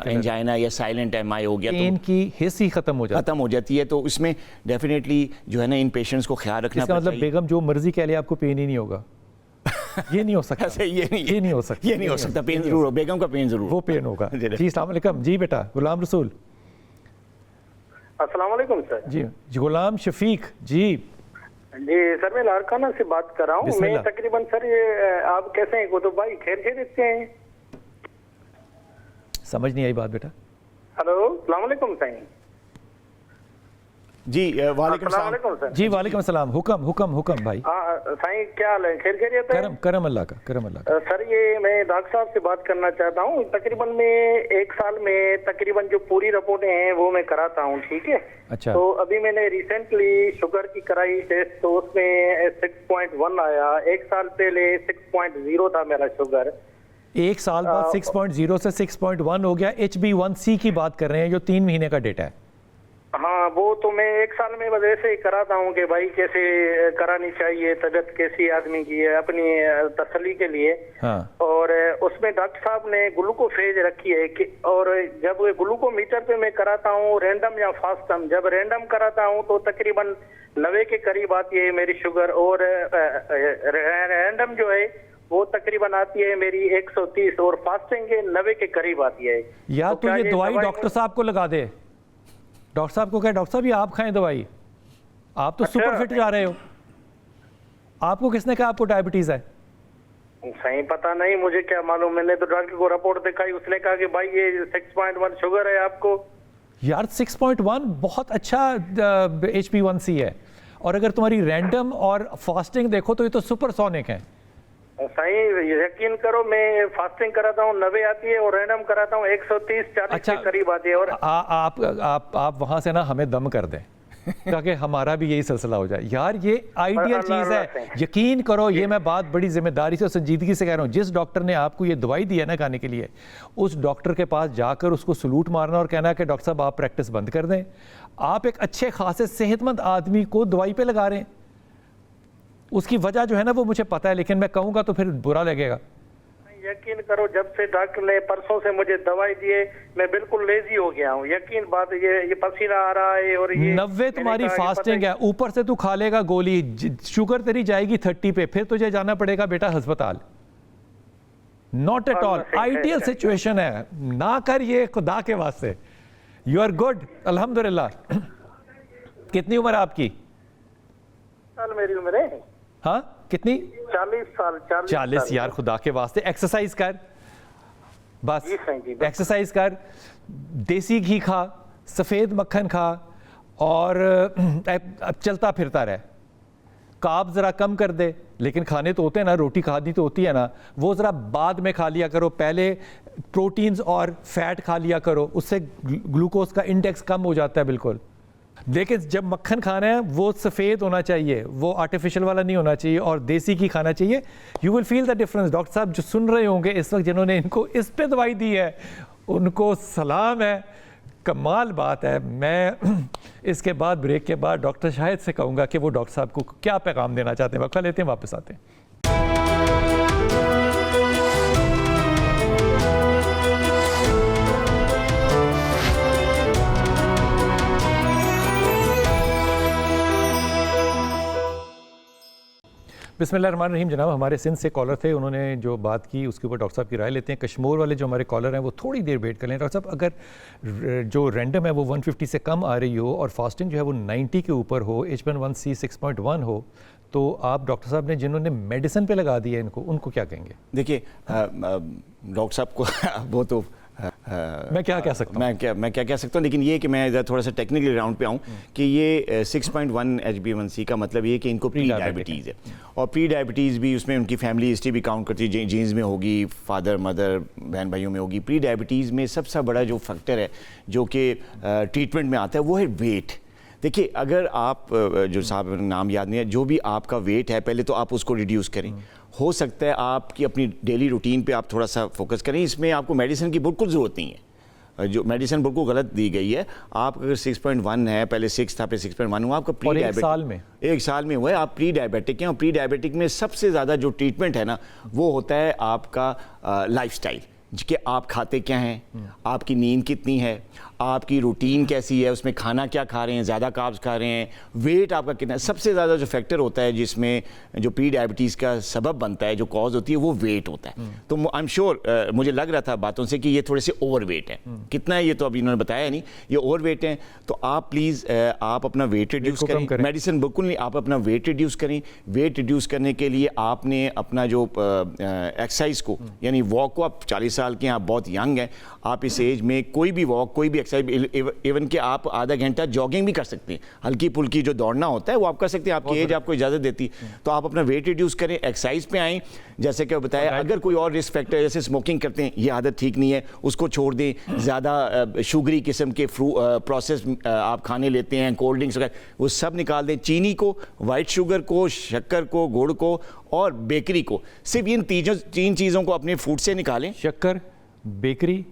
एंजाइना या साइलेंट एमआई हो गया, पेन की हिस्स ही खत्म हो जाती है। तो इसमें डेफिनेटली जो है ना इन पेशेंट्स को ख्याल रखना पड़ता है। मतलब बेगम जो मर्जी कह ले आपको पेन ही नहीं होगा, ये नहीं हो सकता, ये नहीं हो सकता, पेन जरूर हो, बेगम का पेन जरूर, वो पेन होगा। जी अस्सलाम वालेकुम। जी बेटा गुलाम रसूल। अस्सलाम वालेकुम सर। जी गुलाम शफीक। जी सर मैं लारकाना से बात कर रहा हूँ। मैं तकरीबन सर ये आप कैसे हैं कुतुब भाई, खैरियत हैं? समझ नहीं आई बात बेटा। हेलो अस्सलाम वालेकुम साईं। जी वालेकुम सलाम। जी वालेकुम सलाम। हुक्म भाई। साईं क्या हाल है, खैरियत है? करम अल्लाह का। सर ये मैं डॉक्टर साहब से बात करना चाहता हूँ। तकरीबन मैं 1 साल में तकरीबन जो पूरी रिपोर्टें हैं वो मैं कराता हूँ, ठीक है? अच्छा। तो अभी मैंने रिसेंटली शुगर की कराई टेस्ट, तो उसमें 6.1 आया। 1 साल पहले 6.0 था मेरा शुगर। 1 साल बाद 6.0 से 6.1 हो गया। HB1C की बात कर रहे हैं जो 3 महीने का डेटा है। हाँ वो तो मैं 1 साल में बस ऐसे ही कराता हूँ कि भाई कैसे करानी चाहिए, तबीयत कैसी आदमी की है, अपनी तसल्ली के लिए। हाँ। और उसमें डॉक्टर साहब ने ग्लूकोफेज रखी है कि, और जब ग्लूकोमीटर पे मैं कराता हूँ रैंडम या फास्टम, जब रैंडम कराता हूँ तो तकरीबन 90 के करीब आती है मेरी शुगर, और रैंडम जो है वो तकरीबन आती है मेरी 130, और फास्टिंग के 90 के करीब आती है। या तो ये दवाई डॉक्टर साहब को लगा दे। डॉक्टर साहब को कहे डॉक्टर साहब ये आप खाएं दवाई, आप तो सुपर फिट जा रहे हो, आपको किसने कहा आपको डायबिटीज है? सही पता नहीं, मुझे क्या मालूम, मैंने तो डॉक्टर को रिपोर्ट दिखाई, उसने कहा कि भाई ये 6.1 शुगर है आपको। यार 6.1 बहुत अच्छा HB1C है, और अगर तुम्हारी रैंडम और फास्टिंग देखो तो ये तो सुपरसोनिक है। सही यकीन करो, मैं फास्टिंग कराता हूँ 90 आती है, और रैंडम कराता हूँ 130-40 के करीब आती है। और आप वहां से ना हमें दम कर दें ताकि हमारा भी यही सिलसिला हो जाए। यार ये आइडियल चीज़ है, यकीन करो, ये मैं बात बड़ी जिम्मेदारी से और संजीदगी से कह रहा हूँ। जिस डॉक्टर ने आपको ये दवाई दी है ना खाने के लिए, उस डॉक्टर के पास जाकर उसको सलूट मारना और कहना कि डॉक्टर साहब आप प्रैक्टिस बंद कर दें। आप एक अच्छे खासे सेहतमंद आदमी को दवाई पे लगा रहे हैं। उसकी वजह जो है ना वो मुझे पता है, लेकिन मैं कहूँगा तो फिर बुरा लगेगा। यकीन करो, जब से डॉक्टर ने परसों से मुझे दवाई दिए मैं बिल्कुल लेजी हो गया हूँ। यकीन बात, ये पसीना आ रहा है, और ये 90 तुम्हारी फास्टिंग है, ऊपर से तू खा लेगा गोली, शुगर तेरी जाएगी 30 पे, फिर तुझे जाना पड़ेगा बेटा अस्पताल। Not at all ideal situation है, ना कर ये खुदा के वास्ते। यू आर गुड अल्हम्दुलिल्लाह। कितनी उम्र है आपकी? साल मेरी उम्र है। हाँ कितनी? 40 साल। 40 यार खुदा के वास्ते एक्सरसाइज कर, बस एक्सरसाइज कर, देसी घी खा, सफ़ेद मक्खन खा, और अब चलता फिरता रहे। कार्ब ज़रा कम कर दे, लेकिन खाने तो होते हैं ना, रोटी खानी तो होती है ना, वो ज़रा बाद में खा लिया करो। पहले प्रोटीन्स और फैट खा लिया करो, उससे ग्लूकोज का इंडेक्स कम हो जाता है बिल्कुल। लेकिन जब मक्खन खाना है वो सफ़ेद होना चाहिए, वो आर्टिफिशियल वाला नहीं होना चाहिए, और देसी घी खाना चाहिए। You will feel the difference. Doctor साहब जो सुन रहे होंगे इस वक्त, जिन्होंने इनको इस पे दवाई दी है, उनको सलाम है, कमाल बात है। मैं इसके बाद ब्रेक के बाद डॉक्टर शाहिद से कहूँगा कि वो डॉक्टर साहब को क्या पैगाम देना चाहते हैं। वक्फा लेते हैं, वापस आते हैं। बिस्मिल्लाहिर्रहमानिर्रहीम जनाब, हमारे सिंध से कॉलर थे, उन्होंने जो बात की उसके ऊपर डॉक्टर साहब की राय लेते हैं। कश्मीर वाले जो हमारे कॉलर हैं वो थोड़ी देर वेट कर लें। डॉक्टर साहब, अगर जो रैंडम है वो 150 से कम आ रही हो और फास्टिंग जो है वो 90 के ऊपर हो, H1C 6.1 हो, तो आप डॉक्टर साहब ने जिन्होंने मेडिसिन पे लगा दिया इनको, उनको क्या कहेंगे? देखिए डॉक्टर साहब को वो तो मैं क्या कह सकता हूँ, मैं क्या कह सकता हूँ, लेकिन ये कि मैं इधर थोड़ा सा टेक्निकली राउंड पे आऊँ कि ये 6.1 HbA1c का मतलब ये कि इनको प्री डायबिटीज़ है, और प्री डायबिटीज़ भी उसमें उनकी फैमिली हिस्ट्री भी काउंट करती है, जीन्स में होगी, फादर मदर बहन भाइयों में होगी। प्री डायबिटीज़ में सबसे बड़ा जो फैक्टर है जो कि ट्रीटमेंट में आता है वो है वेट। देखिए, अगर आप जो साहब नाम याद नहीं है, जो भी आपका वेट है पहले तो आप उसको रिड्यूस करें। हो सकता है आपकी अपनी डेली रूटीन पे आप थोड़ा सा फोकस करें, इसमें आपको मेडिसिन की बिल्कुल ज़रूरत नहीं है, जो मेडिसिन बिल्कुल गलत दी गई है। आप अगर 6.1 है, पहले 6 था, फिर 6.1 हुआ, आपका प्री डायबिटिक एक साल में हुआ है, आप प्री डायबिटिक हैं। और प्री डायबिटिक में सबसे ज़्यादा जो ट्रीटमेंट है ना वो होता है आपका लाइफस्टाइल, कि आप खाते क्या हैं, आपकी नींद कितनी है, आपकी रूटीन कैसी है, उसमें खाना क्या खा रहे हैं, ज़्यादा कार्ब्स खा रहे हैं, वेट आपका कितना है। सबसे ज़्यादा जो फैक्टर होता है जिसमें जो प्री डायबिटीज़ का सबब बनता है, जो कॉज होती है, वो वेट होता है। तो आई एम श्योर, मुझे लग रहा था बातों से कि ये थोड़े से ओवर वेट है। कितना है ये तो अभी इन्होंने बताया नहीं, ये ओवर वेट है। तो आप प्लीज़ आप अपना वेट रिड्यूस करें, मेडिसिन बिल्कुल नहीं, आप अपना वेट रिड्यूस करें। वेट रिड्यूस करने के लिए आपने अपना जो एक्सरसाइज को, यानी वॉक को, आप 40 साल के हैं, आप बहुत यंग हैं, आप इस एज में कोई भी वॉक, कोई भी एक्सरसाइज, इवन कि आप आधा घंटा जॉगिंग भी कर सकते हैं, हल्की फुल्की जो दौड़ना होता है वो आप कर सकते हैं, आपकी एज आपको इजाज़त देती है। तो आप अपना वेट रिड्यूस करें, एक्सरसाइज पे आएँ। जैसे कि बताया, अगर कोई और रिस्क फैक्टर जैसे स्मोकिंग करते हैं, ये आदत ठीक नहीं है, उसको छोड़ दें। ज़्यादा शुगरी किस्म के प्रोसेस आप खाने लेते हैं, कोल्ड ड्रिंक्स वगैरह, वो सब निकाल दें। चीनी को, वाइट शुगर को, शक्कर को, गुड़ को और बेकरी को, सिर्फ इन तीन चीज़ों को अपने फूड से निकालें। शक्कर, बेकरी,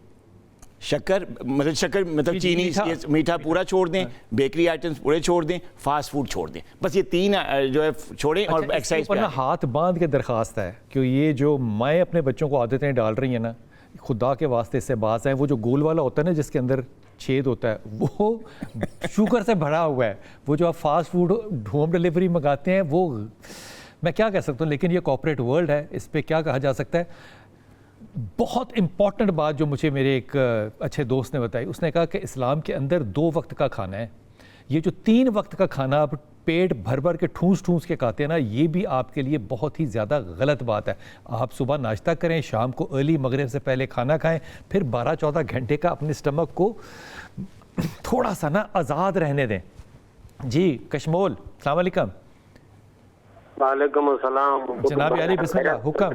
शक्कर मतलब चीनी, मीठा पूरा छोड़ दें, बेकरी आइटम्स पूरे छोड़ दें, फास्ट फूड छोड़ दें, बस ये 3 जो है छोड़ें। और एक्सरसाइज पर ना हाथ बांध के दरखास्त है कि ये जो माएँ अपने बच्चों को आदतें डाल रही हैं ना, खुदा के वास्ते इससे बात है, वो जो गोल वाला होता है ना जिसके अंदर छेद होता है, वो शुगर से भरा हुआ है। वो जो आप फास्ट फूड होम डिलीवरी मंगाते हैं, वो मैं क्या कह सकता हूँ, लेकिन ये कॉर्पोरेट वर्ल्ड है, इस पर क्या कहा जा सकता है। बहुत इंपॉर्टेंट बात जो मुझे मेरे एक अच्छे दोस्त ने बताई, उसने कहा कि इस्लाम के अंदर 2 वक्त का खाना है। ये जो 3 वक्त का खाना आप पेट भर भर के ठूंस के खाते हैं ना, ये भी आपके लिए बहुत ही ज़्यादा गलत बात है। आप सुबह नाश्ता करें, शाम को अर्ली मगरिब से पहले खाना खाएं, फिर 12-14 घंटे का अपने स्टमक को थोड़ा सा ना आज़ाद रहने दें। जी कशमोल, अस्सलाम वालेकुम। वालेकुम अस्सलाम जनाब यारी, बिस्मिल्लाह, हुक्म।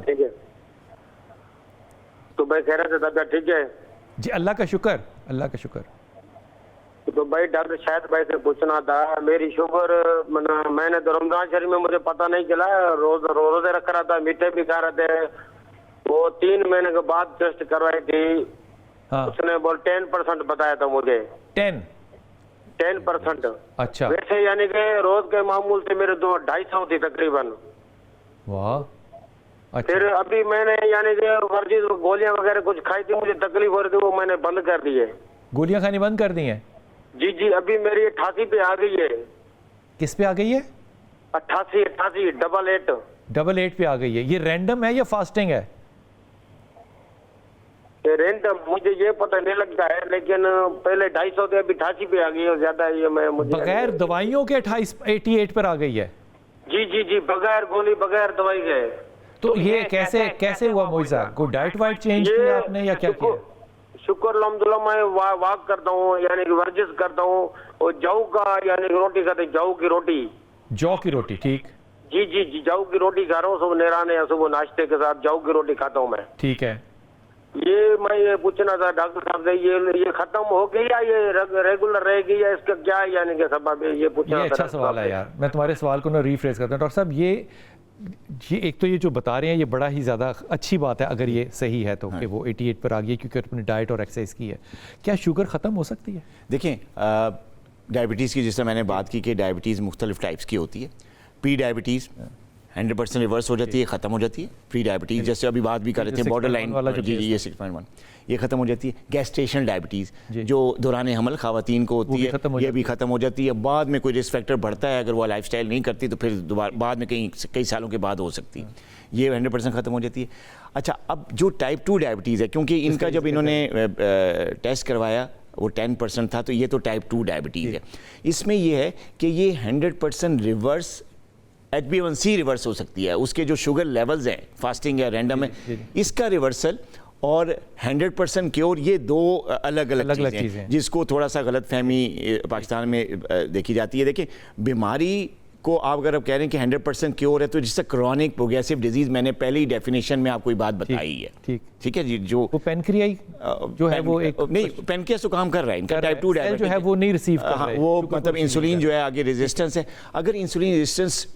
तो भाई खैर से तबियत ठीक है? जी अल्लाह का शुक्र, अल्लाह का शुक्र। तो भाई डॉक्टर शायद भाई से पूछना था, मेरी शुगर मैंने तो रमजान शरीफ में मुझे पता नहीं चला, रोजे रख रहा था, मीठे भी खा रहे थे। वो 3 महीने के बाद टेस्ट करवाई थी। हाँ। उसने बोल 10% बताया था मुझे। 10%। अच्छा। वैसे यानी कि रोज के मामूल से मेरे 250 थी तकरीबन। वाह। अच्छा। फिर अभी मैंने यानी कि वर्जिश गोलियां वगैरह कुछ खाई थी, मुझे तकलीफ हो रही थी, वो मैंने बंद कर दी है। गोलियां खानी बंद कर दी हैं? जी, अभी मेरी 88 पे आ गई है। किस पे आ गई है? 88 88 पे आ गई है। ये रैंडम है या फास्टिंग है? रैंडम मुझे ये पता नहीं लगता है, लेकिन पहले 250 थे, अभी 88 पे आ गई है। ज्यादा ये मुझे बगैर दवाइयों के 88 पर आ गई है? जी, बगैर गोली बगैर दवाई के। तो ये कैसे हुआ मोइजा? कोई डाइट वाइट चेंज किया आपने या क्या किया? शुक्र अल्हम्दुलिल्लाह, मैं वॉक करता हूँ, यानी कि वर्जिश करता हूँ, और जौ का यानी कि रोटी खाते, जौ की रोटी। ठीक। जी, जौ की रोटी खा रहा हूँ सुबह नेराने, सुबह नाश्ते के साथ जौ की रोटी खाता हूँ मैं। ठीक है। ये मैं ये पूछना था डॉक्टर साहब से, ये खत्म हो गई या ये रेगुलर रहेगी या इसका क्या यानी कि सबब है, ये पूछना था। अच्छा सवाल है यार, मैं तुम्हारे सवाल को ना रिफ्रेश करता हूँ। डॉक्टर साहब, ये एक तो ये जो बता रहे हैं ये बड़ा ही ज़्यादा अच्छी बात है अगर ये सही है तो, कि वो 88 पर आ गई क्योंकि अपनी डाइट और एक्सरसाइज की है। क्या शुगर ख़त्म हो सकती है? देखें, डायबिटीज़ की जिस तरह मैंने बात की कि डायबिटीज़ मुख्तलिफ टाइप्स की होती है। प्री डायबिटीज़, 100% रिवर्स हो जाती है, ख़त्म हो जाती है। प्री डायबिटीज़ जैसे अभी बात भी कर रहे थे, बॉर्डर लाइन वाला जी ये 6.1 ये ख़त्म हो जाती है। गैस्ट्रेशनल डायबिटीज़ जो दौरान हमल ख़वातीन को होती है ये भी ख़त्म हो जाती है। बाद में कोई रिस्क फैक्टर बढ़ता है, अगर वो लाइफस्टाइल नहीं करती तो फिर दोबारा बाद में कई सालों के बाद हो सकती है, ये 100% ख़त्म हो जाती है। अच्छा, अब जो टाइप 2 डायबिटीज़ है, क्योंकि इनका जब इन्होंने टेस्ट करवाया वो 10% था, तो ये तो टाइप 2 डायबिटीज़ है। इसमें ये है कि ये 100% रिवर्स HbA1c रिवर्स हो सकती है, उसके जो शुगर लेवल्स हैं फास्टिंग या रैंडम है इसका रिवर्सल और 100% क्योर, ये दो अलग अलग चीज़ें हैं, जिसको थोड़ा सा गलत फहमी पाकिस्तान में देखी जाती है। देखिए, बीमारी को आप अगर आप कह रहे हैं कि 100% क्योर है, तो जिससे क्रॉनिक प्रोग्रेसिव डिजीज, मैंने पहले ही डेफिनेशन में आपको ये बात बताई है, ठीक है जी। जो वो पेनक्रियाई जो है वो एक नहीं, पेनक्रियास तो काम कर रहा है, इनका टाइप 2 डायबिटीज जो है वो नहीं रिसीव कर रहा है, वो मतलब इंसुलिन जो है आगे रेजिस्टेंस है। अगर इंसुलिन रेजिस्टेंस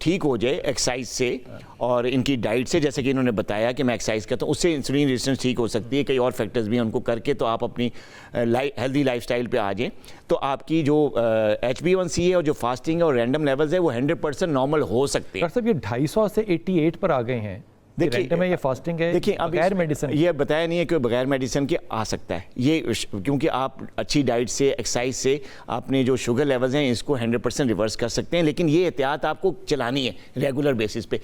ठीक हो जाए एक्सरसाइज से और इनकी डाइट से, जैसे कि इन्होंने बताया कि मैं एक्सरसाइज करता हूँ, उससे इंसुलिन रेजिस्टेंस ठीक हो सकती है। कई और फैक्टर्स भी हैं, उनको करके तो आप अपनी हेल्दी लाइफस्टाइल पे आ जाएं, तो आपकी जो HbA1c है और जो फास्टिंग है और रैंडम लेवल्स है वो 100% नॉर्मल हो सकते हैं। डॉक्टर साहब, ये 250 से 88 पर आ गए हैं, देखिए ये फास्टिंग है, देखिए अब बगैर मेडिसिन, ये बताया नहीं है कि बगैर मेडिसिन के आ सकता है ये, क्योंकि आप अच्छी डाइट से एक्सरसाइज से आपने जो शुगर लेवल्स हैं इसको 100% रिवर्स कर सकते हैं। लेकिन ये एहतियात आपको चलानी है रेगुलर बेसिस पे।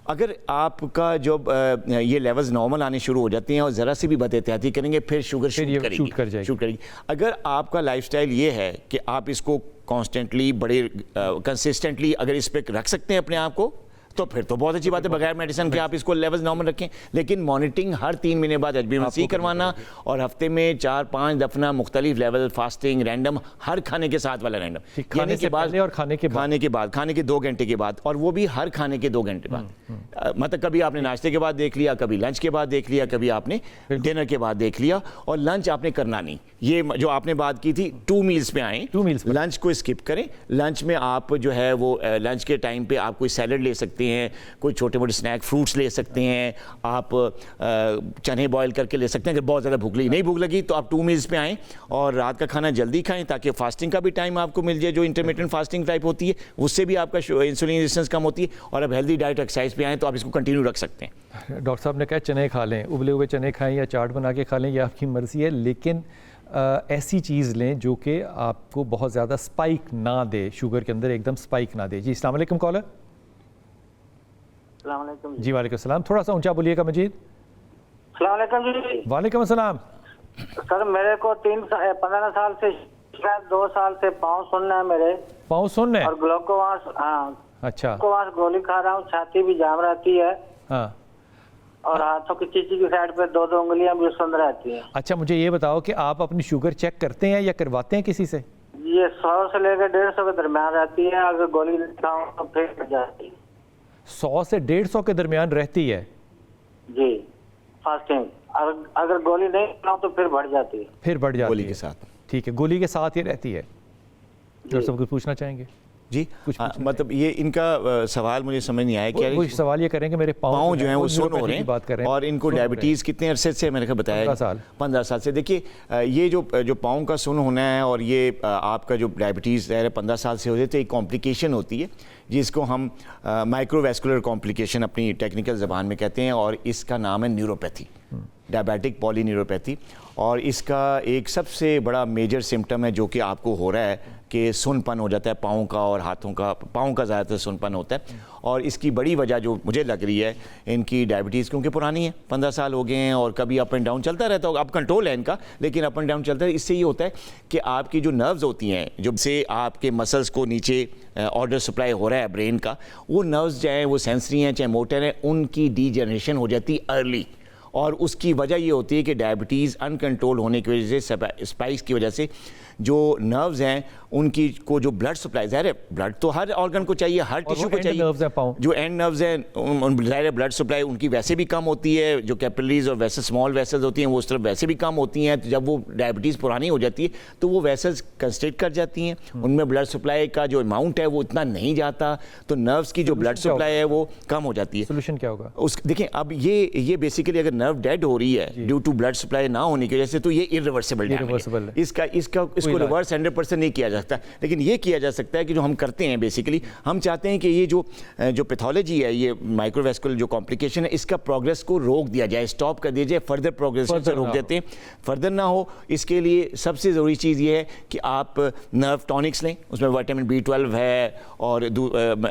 अगर आपका जब ये लेवल्स नॉर्मल आने शुरू हो जाते हैं और ज़रा से भी बद एहतियाती करेंगे, फिर शुगर शूट करेगी। अगर आपका लाइफस्टाइल ये है कि आप इसको कॉन्स्टेंटली बड़े कंसिस्टेंटली अगर इस पर रख सकते हैं अपने आप को, तो फिर तो बहुत अच्छी बात है, बगैर मेडिसिन के आप इसको लेवल्स नॉर्मल रखें। लेकिन मॉनिटरिंग हर 3 महीने बाद HbA1c करवाना, और हफ्ते में 4-5 दफना मुख्तलिफ लेवल फास्टिंग रैंडम, हर खाने के साथ वाला रैंडम, खाने के बाद और खाने के 2 घंटे के बाद, और वो भी हर खाने के 2 घंटे बाद। मतलब कभी आपने नाश्ते के बाद देख लिया, कभी लंच के बाद देख लिया, कभी आपने डिनर के बाद देख लिया, और लंच आपने करना नहीं। ये जो आपने बात की थी 2 मील्स पे आए, लंच को स्किप करें। लंच में आप जो है वो लंच के टाइम पे आप कोई सैलड ले सकते हैं, कोई छोटे मोटे स्नैक फ्रूट्स ले सकते हैं, आप चने बॉयल करके ले सकते हैं। अगर बहुत ज़्यादा भूख लगी तो आप 2 मील्स पे आएँ, और रात का खाना जल्दी खाएं ताकि फास्टिंग का भी टाइम आपको मिल जाए, जो इंटरमिटेंट फास्टिंग टाइप होती है उससे भी आपका इंसुलिन रेजिस्टेंस कम होती है। और अब हेल्दी डाइट एक्सरसाइज पे आएँ तो आप इसको कंटिन्यू रख सकते हैं। डॉक्टर साहब ने कहा चने खा लें, उबले हुए चने खाएं या चाट बना के खा लें, ये आपकी मर्ज़ी है, लेकिन ऐसी चीज़ लें जो कि आपको बहुत ज़्यादा स्पाइक ना दे, शुगर के अंदर एकदम स्पाइक ना दे। जी अस्सलाम वालेकुम कॉलर। जी वालेकुम सलाम, थोड़ा सा ऊंचा बोलिएगा मजीद। जी। वालेकुम अस्सलाम। सर मेरे को 15 साल से, शायद 2 साल से पाँव सुनना है, मेरे पाँव सुनना है और ग्लूकोवास, हाँ अच्छा, ग्लूकोवास गोली खा रहा हूँ, छाती भी जाम रहती है, हाँ, और हाथों की चीची की साइड पे 2-2 उंगलियां भी सुन रहती हैं। अच्छा, मुझे ये बताओ कि आप अपनी शुगर चेक करते हैं या करवाते हैं किसी से? ये 100 से लेकर 150 के दरमियान रहती है, अगर गोली खाऊं तो फिर बढ़ जाती है। 100 से 150 के दरमियान रहती है जी फास्टिंग, अगर गोली नहीं खाऊं तो फिर बढ़ जाती है, फिर बढ़ जाती गोली है के साथ। ठीक है, गोली के साथ ही रहती है। डॉक्टर साहब कुछ पूछना चाहेंगे? जी मतलब ये इनका सवाल मुझे समझ नहीं आया। क्या कुछ सवाल ये करेंगे, मेरे पाँव जो हैं वो सुन हो रहे हैं, और इनको डायबिटीज़ कितने अरसे से मैंने बताया? 15 साल से। देखिए ये जो पाँव का सुन होना है और ये आपका जो डायबिटीज़ है 15 साल से हो जाए, तो एक कॉम्प्लिकेशन होती है जिसको हम माइक्रोवैस्कुलर कॉम्प्लिकेशन अपनी टेक्निकल ज़बान में कहते हैं, और इसका नाम है न्यूरोपैथी, डायबिटिक पॉलीन्यूरोपैथी। और इसका एक सबसे बड़ा मेजर सिम्टम है जो कि आपको हो रहा है कि सुनपन हो जाता है पाँव का और हाथों का। पाँव का ज़्यादातर सुनपन होता है, और इसकी बड़ी वजह जो मुझे लग रही है इनकी डायबिटीज़, क्योंकि पुरानी है, 15 साल हो गए हैं, और कभी अप एंड डाउन चलता रहता होगा। अब कंट्रोल है इनका, लेकिन अप एंड डाउन चलता है। इससे ये होता है कि आपकी जो नर्व्स होती हैं, जो से आपके मसल्स को नीचे ऑर्डर सप्लाई हो रहा है ब्रेन का, वो नर्व्स चाहे वो सेंसरी हैं चाहे मोटर हैं, उनकी डीजनरेशन हो जाती है अर्ली। और उसकी वजह ये होती है कि डायबिटीज़ अनकंट्रोल होने की वजह से, स्पाइक्स की वजह से जो नर्व्स हैं उनकी को जो ब्लड सप्लाई, ज़ाहिर है ब्लड तो हर ऑर्गन को चाहिए, हर टिश्यू को चाहिए, जो एंड नर्व्स हैं ज़ाहिर है ब्लड सप्लाई उनकी वैसे भी कम होती है, जो कैपिलरीज और वैसे स्मॉल वेसल्स होती हैं वो उस तरफ वैसे भी कम होती हैं। तो जब वो डायबिटीज़ पुरानी हो जाती है तो वो वेसल्स कंस्ट्रिक्ट कर जाती हैं, उनमें ब्लड सप्लाई का जो अमाउंट है वो इतना नहीं जाता, तो नर्व्स की जो ब्लड सप्लाई है वो कम हो जाती है। सोल्यूशन क्या होगा? देखिए अब ये बेसिकली अगर नर्व डेड हो रही है ड्यू टू ब्लड सप्लाई ना होने की वजह से, तो ये इरिवर्सिबल है। इसको रिवर्स 100% नहीं किया जा जा सकता, लेकिन ये किया जा सकता है कि जो हम करते हैं बेसिकली हम चाहते हैं कि ये जो पैथोलॉजी है, ये माइक्रोवेस्कुलर जो कॉम्प्लिकेशन है, इसका प्रोग्रेस को रोक दिया जाए, स्टॉप कर दिया जाए, फर्दर प्रोग्रेस से रोक देते हैं, फर्दर ना हो। इसके लिए सबसे ज़रूरी चीज़ ये है कि आप नर्व टॉनिक्स लें, उसमें विटामिन B12 है और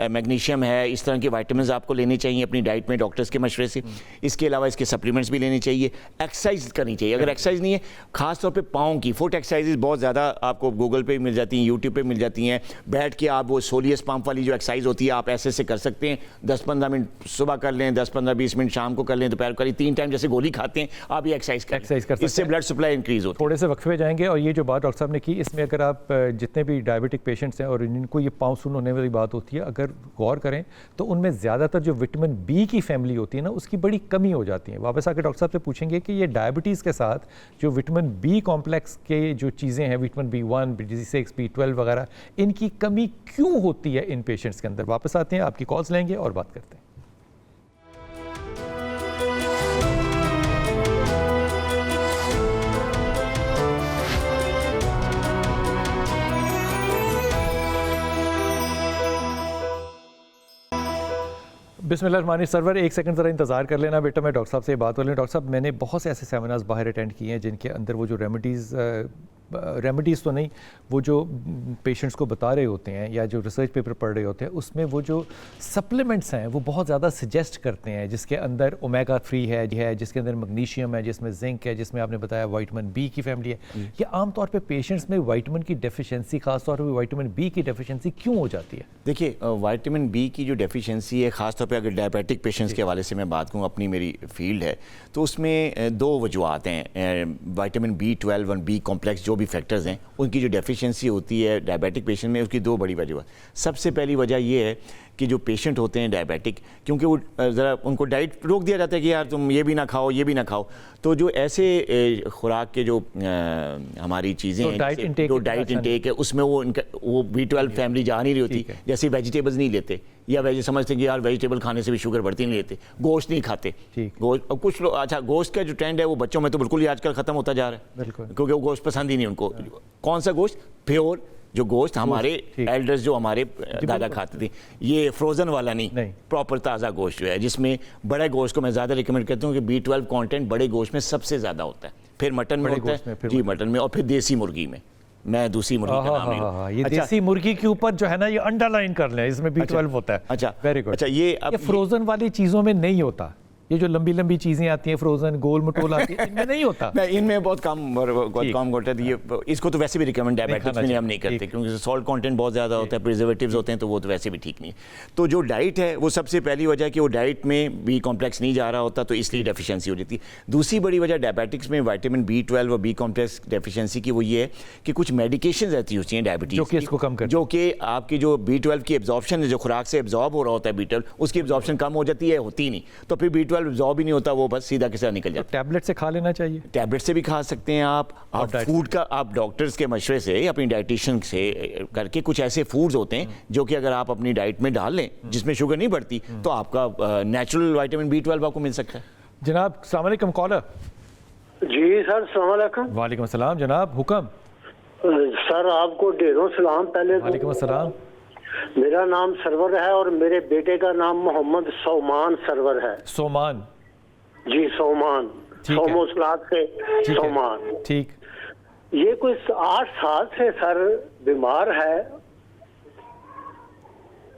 मैग्नीशियम है, इस तरह के विटामिन आपको लेने चाहिए अपनी डाइट में डॉक्टर्स के मशवरे से। इसके अलावा इसके सप्लीमेंट्स भी लेने चाहिए, एक्सरसाइज करनी चाहिए। अगर एक्सरसाइज नहीं है, खासतौर पे पाँव की फुट एक्सरसाइजेज बहुत ज़्यादा आपको गूगल पे मिल जाती हैं, यूट्यूब पे मिल जाती हैं। बैठ के आप वो सोलियस पंप वाली जो एक्सरसाइज होती है आप ऐसे कर सकते हैं, 10-15 मिनट सुबह कर लें, 10-15-20 मिनट शाम को कर लें, दोपहर को करें, 3 टाइम जैसे गोली खाते हैं आप ये एक्सरसाइज कर सकते हैं, इससे ब्लड सप्लाई इंक्रीज होती है। थोड़े से वक्फे जाएंगे और ये जो बात डॉक्टर साहब ने की, इसमें अगर आप जितने भी डायबिटिक पेशेंट्स हैं और जिनको ये पाँव सुन्न होने वाली बात होती है, अगर गौर करें तो उनमें ज़्यादातर जो विटामिन बी की फैमिली होती है ना, उसकी बड़ी कमी हो जाती है। वापस आकर डॉक्टर साहब से पूछेंगे कि ये डायबिटीज़ के साथ जो विटामिन बी कॉम्प्लेक्स के जो चीज़ें हैं, विटामिन B1, B6, B12 वगैरह, इनकी कमी क्यों होती है इन पेशेंट्स के अंदर। वापस आते हैं, आपकी कॉल्स लेंगे और बात करते हैं। बिस्मिल्लाह सरवर, एक सेकंड ज़रा इंतज़ार कर लेना बेटा, मैं डॉक्टर साहब से बात कर लें। डॉक्टर साहब, मैंने बहुत से ऐसे सेमिनार्स बाहर अटेंड किए हैं जिनके अंदर वो जो रेमेडीज़ तो नहीं, वो जो पेशेंट्स को बता रहे होते हैं या जो रिसर्च पेपर पढ़ रहे होते हैं, उसमें वो जो सप्लीमेंट्स हैं वो बहुत ज़्यादा सजेस्ट करते हैं, जिसके अंदर ओमेगा 3 है, जिसके अंदर मैग्नीशियम है, जिसमें जिंक है, जिसमें आपने बताया विटामिन बी की फैमिली है। ये आमतौर पर पेशेंट्स में विटामिन की डेफिशिएंसी, खासतौर पर विटामिन बी की डेफिशिएंसी क्यों हो जाती है? देखिए, विटामिन बी की जो डेफिशिएंसी है, खासतौर पर अगर डायबिटिक पेशेंट्स के हवाले से मैं बात करूँ, अपनी मेरी फील्ड है, तो उसमें 2 वजूहत हैं। विटामिन B12 और बी कॉम्प्लेक्स जो भी फैक्टर्स हैं, उनकी जो डेफिशिएंसी होती है डायबिटिक पेशेंट में, उसकी 2 बड़ी वजह। सबसे पहली वजह ये है कि जो पेशेंट होते हैं डायबिटिक, क्योंकि वो ज़रा उनको डाइट रोक दिया जाता है कि यार तुम ये भी ना खाओ, ये भी ना खाओ, तो जो ऐसे खुराक के जो हमारी चीज़ें हैं, जो डाइट इंटेक है, उसमें वो B12 फैमिली जा नहीं रही होती। जैसे वेजिटेबल्स नहीं लेते, या समझते हैं कि यार वेजिटेबल खाने से भी शुगर बढ़ती, नहीं लेते, गोश्त नहीं खाते। गोश्त, और कुछ लोग, अच्छा, गोश्त का जो ट्रेंड है वो बच्चों में तो बिल्कुल ही आजकल ख़त्म होता जा रहा है, क्योंकि वो गोश्त पसंद ही नहीं उनको। कौन सा गोश्त? प्योर जो गोश्त हमारे एल्डर्स, जो हमारे दादा खाते थे, ये फ्रोज़न वाला नहीं, प्रॉपर ताज़ा गोश्त जो है, जिसमें बड़े गोश्त को मैं ज़्यादा रिकमेंड करता हूँ कि B12 कंटेंट बड़े गोश्त में सबसे ज़्यादा होता है, फिर मटन में होता है जी, मटन में, और फिर देसी मुर्गी में। मैं दूसरी मुर्गी का नाम नहीं, ये देसी मुर्गी के ऊपर जो है ना, ये अंडरलाइन कर लें, इसमें B12 होता है। अच्छा, वेरी गुड। अच्छा, ये फ्रोज़न वाली चीज़ों में नहीं होता, ये जो लंबी लंबी चीज़ें आती हैं, फ्रोज़न गोल मटोल आती है, इनमें नहीं होता। नहीं, इनमें बहुत कम होता है। ये इसको तो वैसे भी रिकमेंड डायबिटिक्स में हम नहीं करते, क्योंकि सॉल्ट कंटेंट बहुत ज़्यादा होता है, प्रिजर्वेटिव्स होते हैं, तो वो तो वैसे भी ठीक नहीं है। तो जो डाइट है, वो सबसे पहली वजह है कि वो डाइट में बी कॉम्प्लेक्स नहीं जा रहा होता, तो इसलिए डेफिशिएंसी हो जाती है। दूसरी बड़ी वजह डायबिटिक्स में विटामिन B12 और बी कॉम्प्लेक्स डेफिशिएंसी की वो ये है कि कुछ मेडिकेशन ऐसी होती हैं डायबिटीज़, जो कि इसको कम कर, जो कि आपकी जो B12 की एब्जॉर्प्शन है, जो खुराक से एब्जॉर्ब हो रहा होता है B12, उसकी एब्जॉर्प्शन कम हो जाती है, होती नहीं, तो फिर B12 एब्जॉर्ब ही नहीं होता, वो बस सीधा के साथ निकल जाता है। टैबलेट से खा लेना चाहिए, टैबलेट से भी खा सकते हैं आप फूड का, आप डॉक्टर्स के मशवरे से, अपनी डाइटिशियन से करके, कुछ ऐसे फूड्स होते हैं जो कि अगर आप अपनी डाइट में डाल लें, जिसमें शुगर नहीं बढ़ती, तो आपका नेचुरल विटामिन B12 आपको मिल सकता है। जनाब अस्सलाम वालेकुम, कॉलर। जी सर, अस्सलाम वालेकुम। वालेकुम अस्सलाम जनाब, हुक्म। सर आपको ढेरों सलाम। पहले वालेकुम अस्सलाम। मेरा नाम सरवर है और मेरे बेटे का नाम मोहम्मद सोमान सरवर है। सोमान जी, सोमान, सोमोसलात से सोमान। ठीक। ये कोई 8 साल से सर बीमार है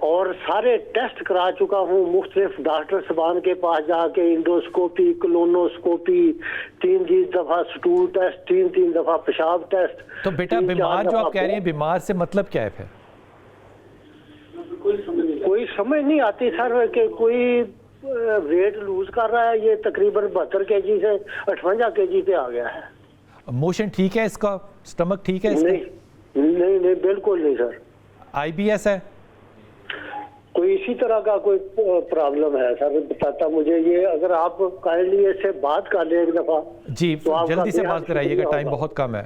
और सारे टेस्ट करा चुका हूँ, मुख्तलिफ डॉक्टर सबान के पास जाके, इंडोस्कोपी, कोलोनोस्कोपी, 3 दफा स्टूल टेस्ट, 3 दफा पेशाब टेस्ट। तो बेटा बीमार जो आप कह रहे हैं, बीमार से मतलब क्या है? फिर कोई समझ नहीं आती सर कि कोई वेट लूज कर रहा है, ये तकरीबन 72 kg से 58 kg पे आ गया है। मोशन ठीक है इसका? स्टमक ठीक है इसका? नहीं, बिल्कुल नहीं सर। IBS है? कोई इसी तरह का कोई प्रॉब्लम है सर, बताता मुझे ये, अगर आप काइंडली इससे बात कर लें एक दफा। जी, तो जल्दी से बात कराइएगा, टाइम बहुत कम है।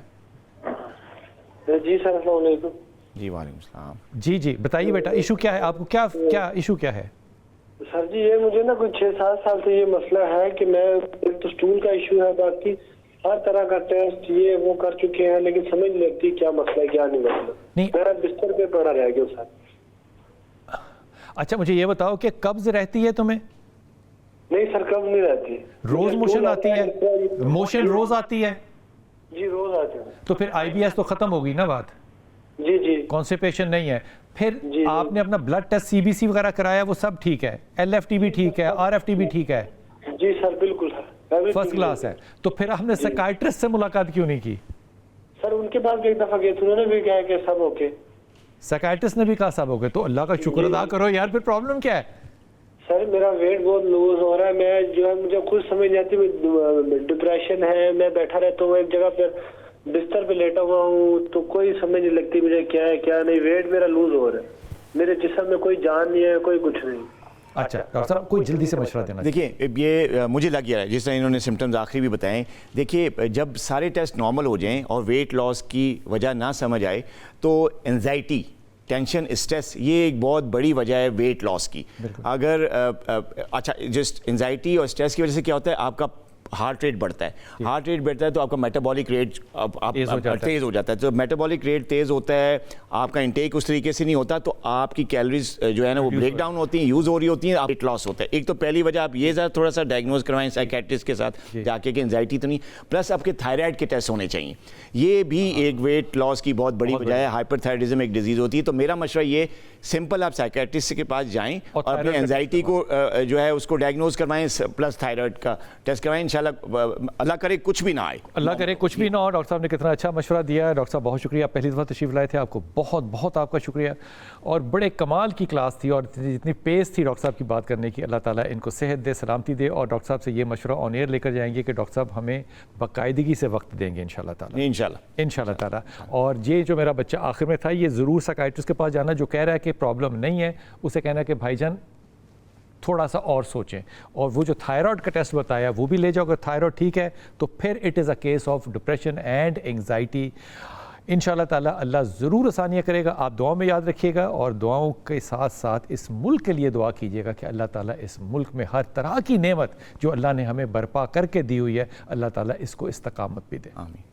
जी सर, अस्सलाम वालेकुम। जी वालेकुम सलाम। जी बताइए बेटा, इशू क्या है आपको? क्या इशू क्या है? सर जी, ये मुझे ना कोई 6-7 साल से ये मसला है कि मैं, एक तो स्टूल का इशू है, बाकी हर तरह का टेस्ट ये वो कर चुके हैं, लेकिन समझ नहीं लगती क्या मसला है क्या नहीं मसला। नहीं, मेरा बिस्तर पे पड़ा रह गया सर। अच्छा मुझे ये बताओ कि कब्ज रहती है तुम्हें? नहीं सर, कब्ज नहीं रहती। रोज मोशन आती है? मोशन रोज आती है? जी रोज आती है। तो फिर IBS तो खत्म होगी ना बात। जी जी। कॉन्स्टिपेशन नहीं है। फिर जी, आपने अपना ब्लड टेस्ट CBC वगैरह कराया, वो सब ठीक है, LFT भी ठीक है, RFT भी ठीक है? जी सर बिल्कुल सर, फर्स्ट क्लास है। तो फिर आपने साइकियाट्रिस्ट से मुलाकात क्यों नहीं की? सर उनके पास भी एक दफा गए थे, उन्होंने भी कहा कि सब ओके। साइकियाट्रिस्ट ने भी कहा सब ओके, तो अल्लाह का शुक्र अदा करो यार। फिर प्रॉब्लम क्या है? सर मेरा वेट बहुत लूज हो रहा है, मैं जो है मुझे खुद समझ नहीं आती, डिप्रेशन है, मैं बैठा रहता हूँ एक जगह पर, बिस्तर पे लेटा हुआ हूँ, तो कोई समझ नहीं लगती मुझे क्या है क्या नहीं। वेट मेरा लूज हो रहा है, मेरे जिस्म में कोई जान नहीं है, कोई कुछ नहीं। अच्छा डॉक्टर साहब कोई जल्दी से मशवरा देना। देखिए ये मुझे लग गया है, जिस तरह इन्होंने सिम्टम्स आखिरी भी बताएं। देखिए जब सारे टेस्ट नॉर्मल हो जाएं और वेट लॉस की वजह ना समझ आए, तो एंजाइटी, टेंशन, स्ट्रेस ये एक बहुत बड़ी वजह है वेट लॉस की। अगर अच्छा जस्ट एंजाइटी और स्ट्रेस की वजह से क्या होता है, आपका हार्ट रेट बढ़ता है। हार्ट रेट बढ़ता है तो आपका मेटाबॉलिक रेट तेज़ हो जाता है। तो मेटाबॉलिक रेट तेज़ होता है, आपका इंटेक उस तरीके से नहीं होता, तो आपकी कैलोरीज जो है ना वो ब्रेक डाउन होती हैं, यूज़ हो रही होती हैं, आप वेट लॉस होता है। एक तो पहली वजह आप ये ज़रा थोड़ा सा डायग्नोज करवाएं साइकियाट्रिस्ट के साथ जाके कि एंजाइटी तो नहीं, प्लस आपके थायराइड के टेस्ट होने चाहिए। ये भी एक वेट लॉस की बहुत बड़ी वजह है। हाइपरथायराइडिज्म एक डिजीज़ होती है। तो मेरा मशवरा ये सिंपल, आप साइकियाट्रिस्ट के पास जाएं और अपनी एंजाइटी को जो है उसको डायग्नोज करवाएं, प्लस थायराइड का टेस्ट करवाएं। इंशाल्लाह अल्लाह करे कुछ भी ना आए, अल्लाह करे कुछ भी ना हो। डॉक्टर साहब ने कितना अच्छा मशवरा दिया है। डॉक्टर साहब बहुत शुक्रिया, पहली दफ़ा तशरीफ़ लाए थे, आपको बहुत बहुत आपका शुक्रिया। और बड़े कमाल की क्लास थी और जितनी पेस थी डॉक्टर साहब की बात करने की, अल्लाह ताला इनको सेहत दे, सलामती दे। और डॉक्टर साहब से ये मशवरा ऑन एयर लेकर जाएंगे कि डॉक्टर साहब हमें बाकायदगी से वक्त देंगे इंशाल्लाह ताला, इंशाल्लाह ताला। और ये जो मेरा बच्चा आखिर में था, ये ज़रूर साइकियाट्रिस्ट के पास जाना, जो कह रहा है कि प्रॉब्लम नहीं है, उसे कहना है कि भाईजान थोड़ा सा और सोचें। और वो जो थायराइड का टेस्ट बताया वो भी ले जाओ, अगर थायराइड ठीक है तो फिर it is a case of depression and anxiety. इंशाल्लाह ताला अल्लाह ज़रूर आसानियाँ करेगा। आप दुआ में याद रखिएगा और दुआओं के साथ साथ इस मुल्क के लिए दुआ कीजिएगा कि अल्लाह ताला इस मुल्क में हर तरह की नेमत जो अल्लाह ने हमें बर्पा करके दी हुई है, अल्लाह ताला इसको इस्तकामत भी दे। आमीन।